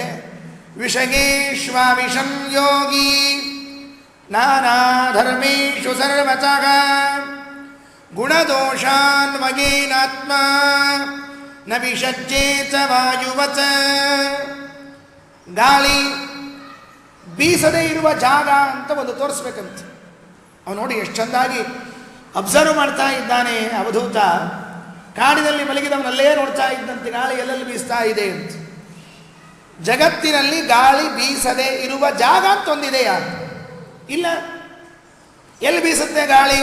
ವಿಷಗೇಶ್ವಾವಿಷಂ ಯೋಗಿ ನಾನಾ ಧರ್ಮೇಶು ಸರ್ವತಃ ಗುಣದೋಷಾನ್ವಗೇನಾತ್ಮ ನ ವಿಷಜ್ಜೇತ ವಾಯುವತ. ಗಾಳಿ ಬೀಸದೇ ಇರುವ ಜಾಗ ಅಂತ ಒಂದು ತೋರಿಸ್ಬೇಕಂತ. ಅವನು ನೋಡಿ ಎಷ್ಟು ಚೆಂದಾಗಿ ಅಬ್ಸರ್ವ್ ಮಾಡ್ತಾ ಇದ್ದಾನೆ ಅವಧೂತ. ಕಾಡಿನಲ್ಲಿ ಮಲಗಿದವನಲ್ಲೇ ನೋಡ್ತಾ ಇದ್ದಂತೆ ಗಾಳಿ ಎಲ್ಲೆಲ್ಲಿ ಬೀಸ್ತಾ ಇದೆ ಅಂತ. ಜಗತ್ತಿನಲ್ಲಿ ಗಾಳಿ ಬೀಸದೆ ಇರುವ ಜಾಗ ಅಂತ ಒಂದಿದೆಯಾ? ಇಲ್ಲ. ಎಲ್ಲಿ ಬೀಸುತ್ತೆ ಗಾಳಿ?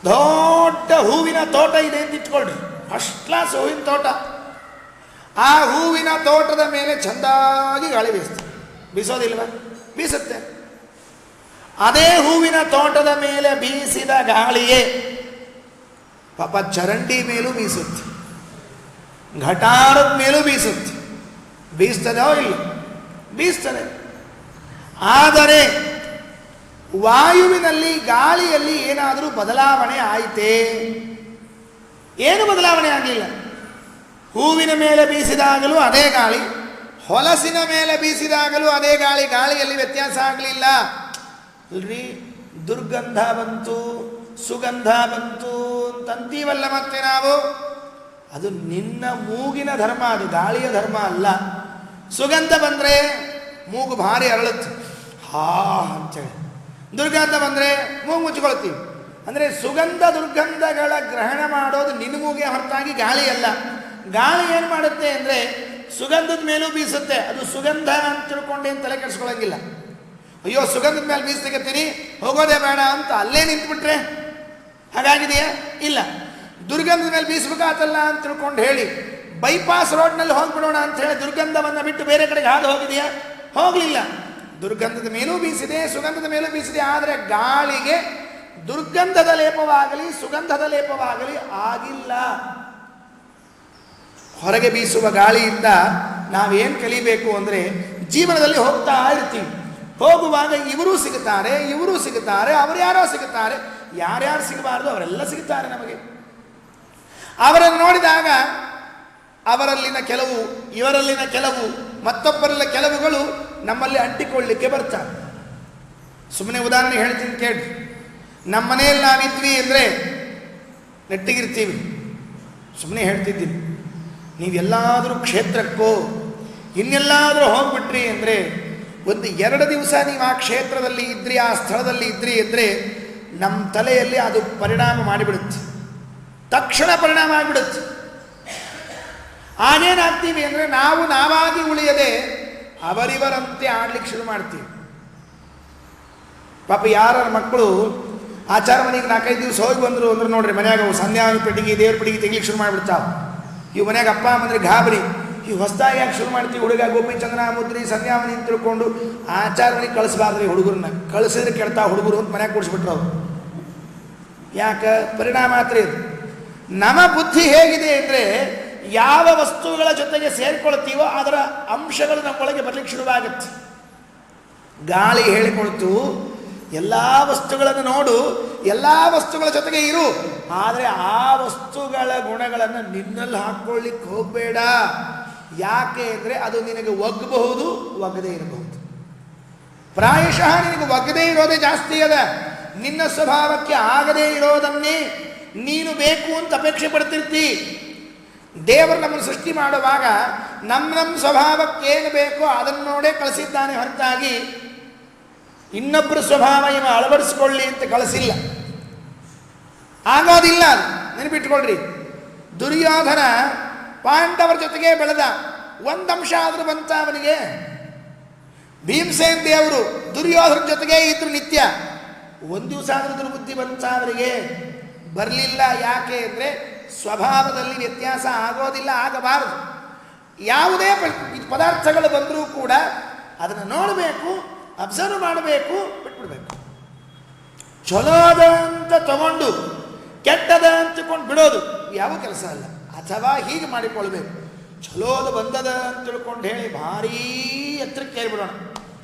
ದೊಡ್ಡ ಹೂವಿನ ತೋಟ ಇದೆ ಅಂತ ಇಟ್ಕೊಳ್ರಿ, ಫಸ್ಟ್ ಕ್ಲಾಸ್ ಹೂವಿನ ತೋಟ. ಆ ಹೂವಿನ ತೋಟದ ಮೇಲೆ ಚೆಂದಾಗಿ ಗಾಳಿ ಬೀಸುತ್ತೆ. ಬೀಸೋದಿಲ್ವ? ಬೀಸುತ್ತೆ. ಅದೇ ಹೂವಿನ ತೋಟದ ಮೇಲೆ ಬೀಸಿದ ಗಾಳಿಯೇ ಪಾಪ ಚರಂಡಿ ಮೇಲೂ ಬೀಸುತ್ತೆ, ಘಟಾರದ ಮೇಲೂ ಬೀಸುತ್ತೆ. ಬೀಸ್ತದೋ ಇಲ್ಲ? ಬೀಸ್ತದೆ. ಆದರೆ ವಾಯುವಿನಲ್ಲಿ ಗಾಳಿಯಲ್ಲಿ ಏನಾದರೂ ಬದಲಾವಣೆ ಆಯಿತೇ? ಏನು ಬದಲಾವಣೆ ಆಗಲಿಲ್ಲ. ಹೂವಿನ ಮೇಲೆ ಬೀಸಿದಾಗಲೂ ಅದೇ ಗಾಳಿ, ಹೊಲಸಿನ ಮೇಲೆ ಬೀಸಿದಾಗಲೂ ಅದೇ ಗಾಳಿ. ಗಾಳಿಯಲ್ಲಿ ವ್ಯತ್ಯಾಸ ಆಗಲಿಲ್ಲ ಅಲ್ರಿ. ದುರ್ಗಂಧ ಬಂತು, ಸುಗಂಧ ಬಂತು ಅಂತಂತೀವಲ್ಲ ಮತ್ತೆ ನಾವು. ಅದು ನಿನ್ನ ಮೂಗಿನ ಧರ್ಮ, ಅದು ಗಾಳಿಯ ಧರ್ಮ ಅಲ್ಲ. ಸುಗಂಧ ಬಂದರೆ ಮೂಗು ಭಾರಿ ಅರಳುತ್ತೆ, ಹಾ ಅಂತೇಳಿ. ದುರ್ಗಂಧ ಬಂದರೆ ಮೂಗು ಮುಚ್ಕೊಳ್ತೀವಿ. ಅಂದರೆ ಸುಗಂಧ ದುರ್ಗಂಧಗಳ ಗ್ರಹಣ ಮಾಡೋದು ನಿನ್ನ ಮೂಗೆ ಹೊರತಾಗಿ ಗಾಳಿ ಅಲ್ಲ. ಗಾಳಿ ಏನು ಮಾಡುತ್ತೆ ಅಂದರೆ ಸುಗಂಧದ ಮೇಲೂ ಬೀಸುತ್ತೆ. ಅದು ಸುಗಂಧ ಅಂತ ತಿಳ್ಕೊಂಡೇನು ತಲೆ ಕೆಡಿಸ್ಕೊಳ್ಳೋಂಗಿಲ್ಲ. ಅಯ್ಯೋ ಸುಗಂಧದ ಮೇಲೆ ಬೀಸ್ತಿಕತ್ತೀನಿ, ಹೋಗೋದೇ ಬೇಡ ಅಂತ ಅಲ್ಲೇ ನಿಂತ್ಬಿಟ್ರೆ ಹಾಗಾಗಿದೆಯಾ? ಇಲ್ಲ. ದುರ್ಗಂಧದ ಮೇಲೆ ಬೀಸ್ಬೇಕಾತಲ್ಲ ಅಂತ ತಿಳ್ಕೊಂಡು ಹೇಳಿ ಬೈಪಾಸ್ ರೋಡ್ನಲ್ಲಿ ಹೋಗ್ಬಿಡೋಣ ಅಂತ ಹೇಳಿ ದುರ್ಗಂಧವನ್ನು ಬಿಟ್ಟು ಬೇರೆ ಕಡೆಗೆ ಹಾದು ಹೋಗಿದೆಯಾ? ಹೋಗಲಿಲ್ಲ. ದುರ್ಗಂಧದ ಮೇಲೂ ಬೀಸಿದೆ, ಸುಗಂಧದ ಮೇಲೂ ಬೀಸಿದೆ. ಆದರೆ ಗಾಳಿಗೆ ದುರ್ಗಂಧದ ಲೇಪವಾಗಲಿ ಸುಗಂಧದ ಲೇಪವಾಗಲಿ ಆಗಿಲ್ಲ. ಹೊರಗೆ ಬೀಸುವ ಗಾಳಿಯಿಂದ ನಾವೇನು ಕಲಿಬೇಕು ಅಂದರೆ ಜೀವನದಲ್ಲಿ ಹೋಗ್ತಾ ಇರ್ತೀವಿ. ಹೋಗುವಾಗ ಇವರು ಸಿಗುತ್ತಾರೆ, ಅವರು ಯಾರೋ ಸಿಗುತ್ತಾರೆ, ಯಾರ್ಯಾರು ಸಿಗಬಾರ್ದು ಅವರೆಲ್ಲ ಸಿಗುತ್ತಾರೆ ನಮಗೆ. ಅವರನ್ನು ನೋಡಿದಾಗ ಅವರಲ್ಲಿನ ಕೆಲವು, ಇವರಲ್ಲಿನ ಕೆಲವು, ಮತ್ತೊಬ್ಬರಲ್ಲ ಕೆಲವುಗಳು ನಮ್ಮಲ್ಲಿ ಅಂಟಿಕೊಳ್ಳಿಕ್ಕೆ ಬರ್ತಾರೆ. ಸುಮ್ಮನೆ ಉದಾಹರಣೆ ಹೇಳ್ತೀನಿ ಕೇಳಿ. ನಮ್ಮ ಮನೆಯಲ್ಲಿ ನಾವಿದ್ವಿ ಅಂದರೆ ನೆಟ್ಟಿಗಿರ್ತೀವಿ. ಸುಮ್ಮನೆ ಹೇಳ್ತಿದ್ದೀನಿ, ನೀವೆಲ್ಲಾದರೂ ಕ್ಷೇತ್ರಕ್ಕೋ ಇನ್ನೆಲ್ಲಾದರೂ ಹೋಗ್ಬಿಟ್ರಿ ಅಂದರೆ 1-2 ದಿವಸ ನೀವು ಆ ಕ್ಷೇತ್ರದಲ್ಲಿ ಇದ್ರಿ, ಆ ಸ್ಥಳದಲ್ಲಿ ಇದ್ರಿ ಅಂದರೆ ನಮ್ಮ ತಲೆಯಲ್ಲಿ ಅದು ಪರಿಣಾಮ ಮಾಡಿಬಿಡುತ್ತೆ, ತಕ್ಷಣ ಪರಿಣಾಮ ಆಗಿಬಿಡುತ್ತೆ. ಆಗೇನಾಗ್ತೀವಿ ಅಂದರೆ ನಾವು ನಾವಾಗಿ ಉಳಿಯದೆ ಅವರಿವರಂತೆ ಆಡ್ಲಿಕ್ಕೆ ಶುರು ಮಾಡ್ತೀವಿ. ಪಾಪ ಯಾರ ಮಕ್ಕಳು ಆಚಾರ ಮನೆಗೆ 4-5 ದಿವಸ ಹೋಗಿ ಬಂದರು ಅಂದ್ರೆ ನೋಡ್ರಿ, ಮನ್ಯಾಗ ಸಂಧ್ಯಾವನ ಪೆಟ್ಟಿಗೆ, ದೇವ್ರ ಪೆಟ್ಟಿಗೆ ತೆಗಿಲಿಕ್ಕೆ ಶುರು ಮಾಡಿಬಿಡ್ತಾವೆ. ಇವು ಮನ್ಯಾಗ ಅಪ್ಪ ಅಮ್ಮಂದ್ರೆ ಗಾಬರಿ, ಈ ಹೊಸದಾಗಿ ಯಾಕೆ ಶುರು ಮಾಡ್ತೀವಿ? ಹುಡುಗ ಗೋಪಿ ಚಂದ್ರ ಮುದ್ರಿ ಸಂಧ್ಯಾವನಿ ಅಂತ ತಿಳ್ಕೊಂಡು ಆಚಾರ ಮನೆಗೆ ಕಳಿಸ್ಬಾರ್ದ್ರಿ ಹುಡುಗರನ್ನ. ಕಳಿಸಿದ್ರೆ ಕೆಡ್ತಾ ಹುಡುಗರು ಅಂತ ಮನ್ಯಾಗ ಕೂಡಿಸ್ಬಿಟ್ರು ಅವ್ರು. ಯಾಕೆ? ಪರಿಣಾಮ ಮಾತ್ರ ಇದು. ನಮ್ಮ ಬುದ್ಧಿ ಹೇಗಿದೆ ಅಂದರೆ ಯಾವ ವಸ್ತುಗಳ ಜೊತೆಗೆ ಸೇರಿಕೊಳ್ತೀವೋ ಅದರ ಅಂಶಗಳು ನಮ್ಮೊಳಗೆ ಬರಲಿಕ್ಕೆ ಶುರುವಾಗುತ್ತೆ. ಗಾಳಿ ಹೇಳಿಕೊಳ್ತು, ಎಲ್ಲ ವಸ್ತುಗಳನ್ನು ನೋಡು, ಎಲ್ಲ ವಸ್ತುಗಳ ಜೊತೆಗೆ ಇರು, ಆದರೆ ಆ ವಸ್ತುಗಳ ಗುಣಗಳನ್ನು ನಿನ್ನಲ್ಲಿ ಹಾಕ್ಕೊಳ್ಳಿಕ್ಕೆ ಹೋಗಬೇಡ. ಯಾಕೆ ಅಂದರೆ ಅದು ನಿನಗೆ ಒಗ್ಗಬಹುದು, ಒಗ್ಗದೇ ಇರಬಹುದು. ಪ್ರಾಯಶಃ ನಿನಗೆ ಒಗ್ಗದೇ ಇರೋದೇ ಜಾಸ್ತಿ ಅದ. ನಿನ್ನ ಸ್ವಭಾವಕ್ಕೆ ಆಗದೇ ಇರೋದನ್ನೇ ನೀನು ಬೇಕು ಅಂತ ಅಪೇಕ್ಷೆ ಪಡ್ತಿರ್ತಿ. ದೇವರು ನಮ್ಮನ್ನು ಸೃಷ್ಟಿ ಮಾಡುವಾಗ ನಮ್ಮ ಸ್ವಭಾವಕ್ಕೇನು ಬೇಕೋ ಅದನ್ನು ನೋಡೇ ಕಳಿಸಿದ್ದಾನೆ ಹೊರತಾಗಿ ಇನ್ನೊಬ್ಬರ ಸ್ವಭಾವ ಇವ ಅಳವಡಿಸ್ಕೊಳ್ಳಿ ಅಂತ ಕಳಿಸಿಲ್ಲ. ಆಗೋದಿಲ್ಲ. ಅದು ನೆನಪಿಟ್ಕೊಳ್ರಿ. ದುರ್ಯೋಧನ ಪಾಂಡವರ ಜೊತೆಗೆ ಬೆಳೆದ, ಒಂದಂಶ ಆದರೂ ಬಂತ ಅವನಿಗೆ. ಭೀಮಸೇನ್ ದೇವರು ದುರ್ಯೋಧನ ಜೊತೆಗೆ ಇದ್ರು ನಿತ್ಯ, ಒಂದು ದಿವಸ ಆದರೂ ದುರ್ಬುದ್ಧಿ ಬಂತ ಅವರಿಗೆ? ಬರಲಿಲ್ಲ. ಯಾಕೆ ಅಂದರೆ ಸ್ವಭಾವದಲ್ಲಿ ವ್ಯತ್ಯಾಸ ಆಗೋದಿಲ್ಲ, ಆಗಬಾರದು. ಯಾವುದೇ ಪದಾರ್ಥಗಳು ಬಂದರೂ ಕೂಡ ಅದನ್ನು ನೋಡಬೇಕು, ಅಬ್ಸರ್ವ್ ಮಾಡಬೇಕು, ಬಿಟ್ಬಿಡ್ಬೇಕು. ಚಲೋದ ಅಂತ ತಗೊಂಡು ಕೆಟ್ಟದ ಅಂತಕೊಂಡು ಬಿಡೋದು ಯಾವ ಕೆಲಸ ಅಲ್ಲ. ಅಥವಾ ಹೀಗೆ ಮಾಡಿಕೊಳ್ಬೇಕು, ಚಲೋದು ಬಂದದ ಅಂತ ತಿಳ್ಕೊಂಡು ಹೇಳಿ ಭಾರೀ ಎತ್ತರಕ್ಕೆ ಕೇಳಿಬಿಡೋಣ,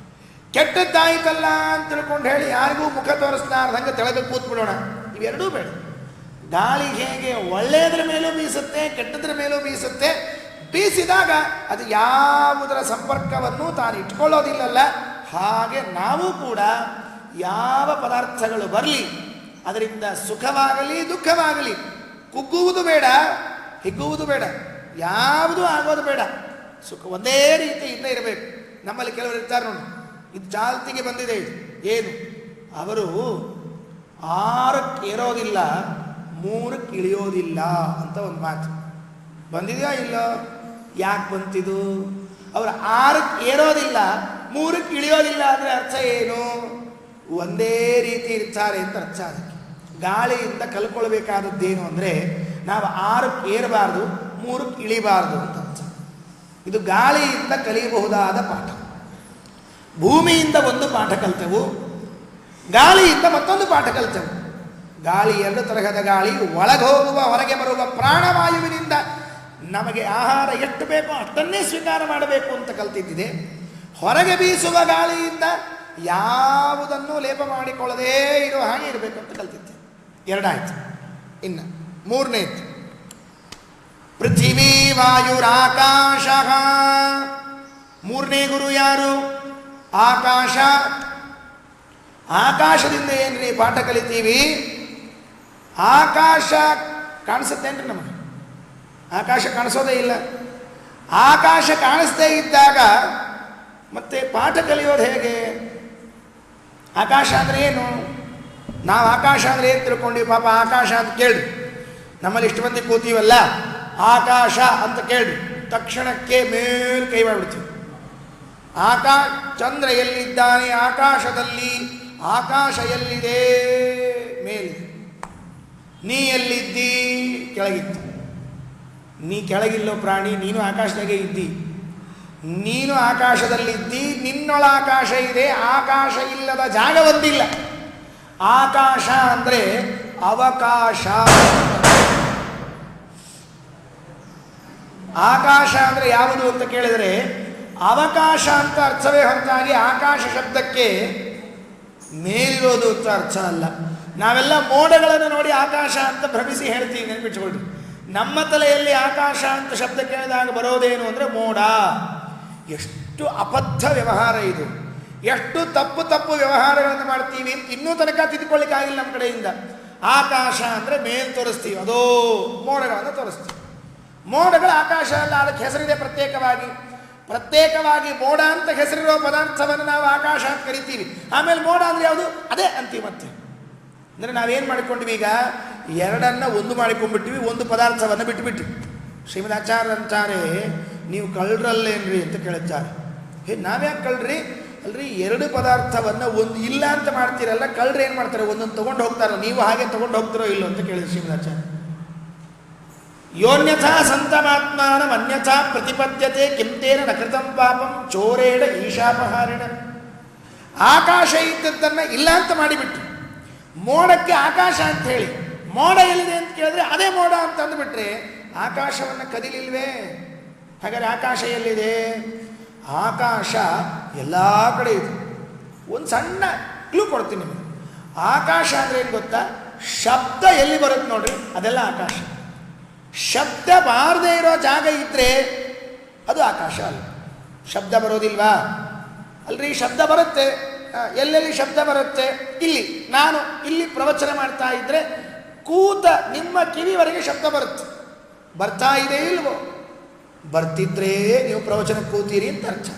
ಕೆಟ್ಟದ್ದಾಯ್ತಲ್ಲ ಅಂತ ತಿಳ್ಕೊಂಡು ಹೇಳಿ ಯಾರಿಗೂ ಮುಖ ತೋರಿಸ್ಲಾರ್ದಂಗೆ ತೆಳಗೆ ಕೂತ್ಬಿಡೋಣ. ಇವೆರಡೂ ಬೇಡ. ಗಾಳಿ ಹೇಗೆ ಒಳ್ಳೆಯದ್ರ ಮೇಲೂ ಬೀಸುತ್ತೆ, ಕೆಟ್ಟದ್ರ ಮೇಲೂ ಬೀಸುತ್ತೆ. ಬೀಸಿದಾಗ ಅದು ಯಾವುದರ ಸಂಪರ್ಕವನ್ನು ತಾನು ಇಟ್ಕೊಳ್ಳೋದಿಲ್ಲಲ್ಲ, ಹಾಗೆ ನಾವು ಕೂಡ ಯಾವ ಪದಾರ್ಥಗಳು ಬರಲಿ ಅದರಿಂದ ಸುಖವಾಗಲಿ ದುಃಖವಾಗಲಿ ಕುಗ್ಗುವುದು ಬೇಡ, ಹಿಗ್ಗುವುದು ಬೇಡ, ಯಾವುದೂ ಆಗೋದು ಬೇಡ. ಸುಖ ಒಂದೇ ರೀತಿಯಿಂದ ಇರಬೇಕು. ನಮ್ಮಲ್ಲಿ ಕೆಲವರು ಇರ್ತಾರೆ ನೋಡಿ, ಇದು ಚಾಲ್ತಿಗೆ ಬಂದಿದೆ, ಇದು ಏನು, ಅವರು 6ಕ್ಕೆ ಏರೋದಿಲ್ಲ, 3ಕ್ಕೆ ಇಳಿಯೋದಿಲ್ಲ ಅಂತ ಒಂದು ಮಾತು ಬಂದಿದೆಯಾ ಇಲ್ಲ? ಯಾಕೆ ಬಂತಿದು? ಅವರು 6ಕ್ಕೆ ಏರೋದಿಲ್ಲ, 3ಕ್ಕೆ ಇಳಿಯೋದಿಲ್ಲ ಅಂದರೆ ಅರ್ಥ ಏನು? ಒಂದೇ ರೀತಿ ಇರ್ತಾರೆ ಅಂತ ಅರ್ಥ. ಅದಕ್ಕೆ ಗಾಳಿಯಿಂದ ಕಲ್ಕೊಳ್ಬೇಕಾದದ್ದೇನು ಅಂದರೆ ನಾವು 6ಕ್ಕೆ ಏರಬಾರ್ದು, 3ಕ್ಕೆ ಇಳಿಬಾರ್ದು ಅಂತ ಅರ್ಥ. ಇದು ಗಾಳಿಯಿಂದ ಕಲಿಯಬಹುದಾದ ಪಾಠ. ಭೂಮಿಯಿಂದ ಒಂದು ಪಾಠ ಕಲಿತೆವು, ಗಾಳಿಯಿಂದ ಮತ್ತೊಂದು ಪಾಠ ಕಲಿತೆವು. ಗಾಳಿ 2 ತರಹದ ಗಾಳಿ. ಒಳಗೋಗುವ ಹೊರಗೆ ಬರುವ ಪ್ರಾಣವಾಯುವಿನಿಂದ ನಮಗೆ ಆಹಾರ ಎಷ್ಟು ಬೇಕೋ ಅಷ್ಟನ್ನೇ ಸ್ವೀಕಾರ ಮಾಡಬೇಕು ಅಂತ ಕಲ್ತಿದ್ದಿದೆ. ಹೊರಗೆ ಬೀಸುವ ಗಾಳಿಯಿಂದ ಯಾವುದನ್ನು ಲೇಪ ಮಾಡಿಕೊಳ್ಳದೇ ಇರುವ ಹಾಗೆ ಇರಬೇಕು ಅಂತ ಕಲ್ತಿದ್ದೆ. 2 ಆಯ್ತು. ಇನ್ನು 3ನೇದು ಪೃಥ್ವಿ ವಾಯುರಾಕಾಶ. 3ನೇ ಗುರು ಯಾರು? ಆಕಾಶ. ಆಕಾಶದಿಂದ ಏನ್ರಿ ಪಾಠ ಕಲಿತೀವಿ? ಆಕಾಶ ಕಾಣಿಸುತ್ತೇನ್ರಿ ನಮಗೆ? ಆಕಾಶ ಕಾಣಿಸೋದೇ ಇಲ್ಲ. ಆಕಾಶ ಕಾಣಿಸ್ದೇ ಇದ್ದಾಗ ಮತ್ತೆ ಪಾಠ ಕಲಿಯೋದು ಹೇಗೆ? ಆಕಾಶ ಅಂದರೆ ಏನು? ನಾವು ಆಕಾಶ ಅಂದರೆ ಏನು ತಿಳ್ಕೊಂಡ್ವಿ? ಪಾಪ ಆಕಾಶ ಅಂತ ಕೇಳಿ ನಮ್ಮಲ್ಲಿ ಇಷ್ಟು ಮಂದಿ ಕೂತೀವಲ್ಲ, ಆಕಾಶ ಅಂತ ಕೇಳಿ ತಕ್ಷಣಕ್ಕೆ ಮೇಲೆ ಕೈ ಮಾಡಿಬಿಡ್ತೀವಿ. ಚಂದ್ರ ಎಲ್ಲಿದ್ದಾನೆ? ಆಕಾಶದಲ್ಲಿ. ಆಕಾಶ ಎಲ್ಲಿದೆ? ಮೇಲೆ. ನೀ ಎಲ್ಲಿದ್ದಿ? ಕೆಳಗಿತ್ತು. ನೀ ಕೆಳಗಿಲ್ಲೋ ಪ್ರಾಣಿ, ನೀನು ಆಕಾಶದಾಗೆ ಇದ್ದಿ. ನೀನು ಆಕಾಶದಲ್ಲಿದ್ದಿ, ನಿನ್ನೊಳ ಆಕಾಶ ಇದೆ. ಆಕಾಶ ಇಲ್ಲದ ಜಾಗ ಒಂದಿಲ್ಲ. ಆಕಾಶ ಅಂದರೆ ಅವಕಾಶ. ಆಕಾಶ ಅಂದರೆ ಯಾವುದು ಅಂತ ಕೇಳಿದರೆ ಅವಕಾಶ ಅಂತ ಅರ್ಥವೇ ಹೊರತಾಗಿ ಆಕಾಶ ಶಬ್ದಕ್ಕೆ ಮೇಲಿರೋದು ಅಂತ ಅರ್ಥ ಅಲ್ಲ. ನಾವೆಲ್ಲ ಮೋಡಗಳನ್ನು ನೋಡಿ ಆಕಾಶ ಅಂತ ಭ್ರಮಿಸಿ ಹೇಳ್ತೀವಿ, ನೆನಪಿಟ್ಕೊಳ್ರಿ. ನಮ್ಮ ತಲೆಯಲ್ಲಿ ಆಕಾಶ ಅಂತ ಶಬ್ದ ಕೇಳಿದಾಗ ಬರೋದೇನು ಅಂದರೆ ಮೋಡ. ಎಷ್ಟು ಅಬದ್ಧ ವ್ಯವಹಾರ ಇದು, ಎಷ್ಟು ತಪ್ಪು ವ್ಯವಹಾರಗಳನ್ನು ಮಾಡ್ತೀವಿ ಅಂತ ಇನ್ನೂ ತನಕ ತಿದ್ದುಕೊಳ್ಳಿಕ್ಕಾಗಿಲ್ಲ ನಮ್ಮ ಕಡೆಯಿಂದ. ಆಕಾಶ ಅಂದರೆ ಮೇಲ್ ತೋರಿಸ್ತೀವಿ, ಅದೋ ಮೋಡಗಳನ್ನು ತೋರಿಸ್ತೀವಿ. ಮೋಡಗಳು ಆಕಾಶ ಅಲ್ಲ, ಅದಕ್ಕೆ ಹೆಸರಿದೆ ಪ್ರತ್ಯೇಕವಾಗಿ ಮೋಡ ಅಂತ ಹೆಸರಿರೋ ಪದಾರ್ಥವನ್ನು ನಾವು ಆಕಾಶ ಅಂತ ಕರಿತೀವಿ. ಆಮೇಲೆ ಮೋಡ ಅಂದರೆ ಯಾವುದು ಅದೇ ಅಂತೀವಿ. ಮತ್ತೆ ಅಂದರೆ ನಾವೇನು ಮಾಡಿಕೊಂಡ್ವಿ, ಈಗ ಎರಡನ್ನು ಒಂದು ಮಾಡಿಕೊಂಡ್ಬಿಟ್ಟಿವಿ, ಒಂದು ಪದಾರ್ಥವನ್ನು ಬಿಟ್ಟುಬಿಟ್ವಿ. ಶ್ರೀಮದಾಚಾರ್ಯ ಅಂತಾರೆ, ನೀವು ಕಳ್ಳರಲ್ಲೇನ್ರಿ ಅಂತ ಕೇಳುತ್ತಾರೆ. ನಾವ್ಯಾಕೆ ಕಳ್ರಿ? ಅಲ್ರಿ, ಎರಡು ಪದಾರ್ಥವನ್ನು ಒಂದು ಇಲ್ಲ ಅಂತ ಮಾಡ್ತೀರಲ್ಲ, ಕಳ್ಳರು ಏನು ಮಾಡ್ತಾರೆ, ಒಂದೊಂದು ತೊಗೊಂಡು ಹೋಗ್ತಾರೋ, ನೀವು ಹಾಗೆ ತೊಗೊಂಡು ಹೋಗ್ತಾರೋ ಇಲ್ಲೋ ಅಂತ ಕೇಳಿದ್ರು ಶ್ರೀಮದಾಚಾರ್ಯ. ಯೋನ್ಯಥಾ ಸಂತಮಾತ್ಮಾನ ಅನ್ಯಥಾ ಪ್ರತಿಪದ್ಯತೆ ಕಿಂತೇನ ನಕೃತಂ ಪಾಪಂ ಚೋರೇಣ ಈಶಾಪಹಾರಿಣ. ಆಕಾಶ ಇದ್ದದ್ದನ್ನು ಇಲ್ಲ ಅಂತ ಮಾಡಿಬಿಟ್ಟು ಮೋಡಕ್ಕೆ ಆಕಾಶ ಅಂತ ಹೇಳಿ, ಮೋಡ ಎಲ್ಲಿದೆ ಅಂತ ಕೇಳಿದ್ರೆ ಅದೇ ಮೋಡ ಅಂತ ಅಂದುಬಿಟ್ರೆ ಆಕಾಶವನ್ನು ಕದಿಲಿಲ್ವೇ? ಹಾಗಾದರೆ ಆಕಾಶ ಎಲ್ಲಿದೆ? ಆಕಾಶ ಎಲ್ಲ ಕಡೆ ಇದೆ. ಒಂದು ಸಣ್ಣ ಕ್ಲೂ ಕೊಡ್ತೀನಿ ನಿಮಗೆ. ಆಕಾಶ ಅಂದರೆ ಏನು ಗೊತ್ತಾ? ಶಬ್ದ ಎಲ್ಲಿ ಬರುತ್ತೆ ನೋಡ್ರಿ, ಅದೆಲ್ಲ ಆಕಾಶ. ಶಬ್ದ ಬಾರದೇ ಇರೋ ಜಾಗ ಇದ್ದರೆ ಅದು ಆಕಾಶ ಅಲ್ಲ. ಶಬ್ದ ಬರೋದಿಲ್ವಾ? ಅಲ್ರಿ, ಶಬ್ದ ಬರುತ್ತೆ. ಎಲ್ಲೆಲ್ಲಿ ಶಬ್ದ ಬರುತ್ತೆ? ಇಲ್ಲಿ ನಾನು ಇಲ್ಲಿ ಪ್ರವಚನ ಮಾಡ್ತಾ ಇದ್ದರೆ ಕೂತ ನಿಮ್ಮ ಕಿವಿವರೆಗೆ ಶಬ್ದ ಬರುತ್ತೆ. ಬರ್ತಾ ಇದೆ ಇಲ್ವೋ? ಬರ್ತಿದ್ರೆ ನೀವು ಪ್ರವಚನ ಕೂತೀರಿ ಅಂತ ಅರ್ಥ.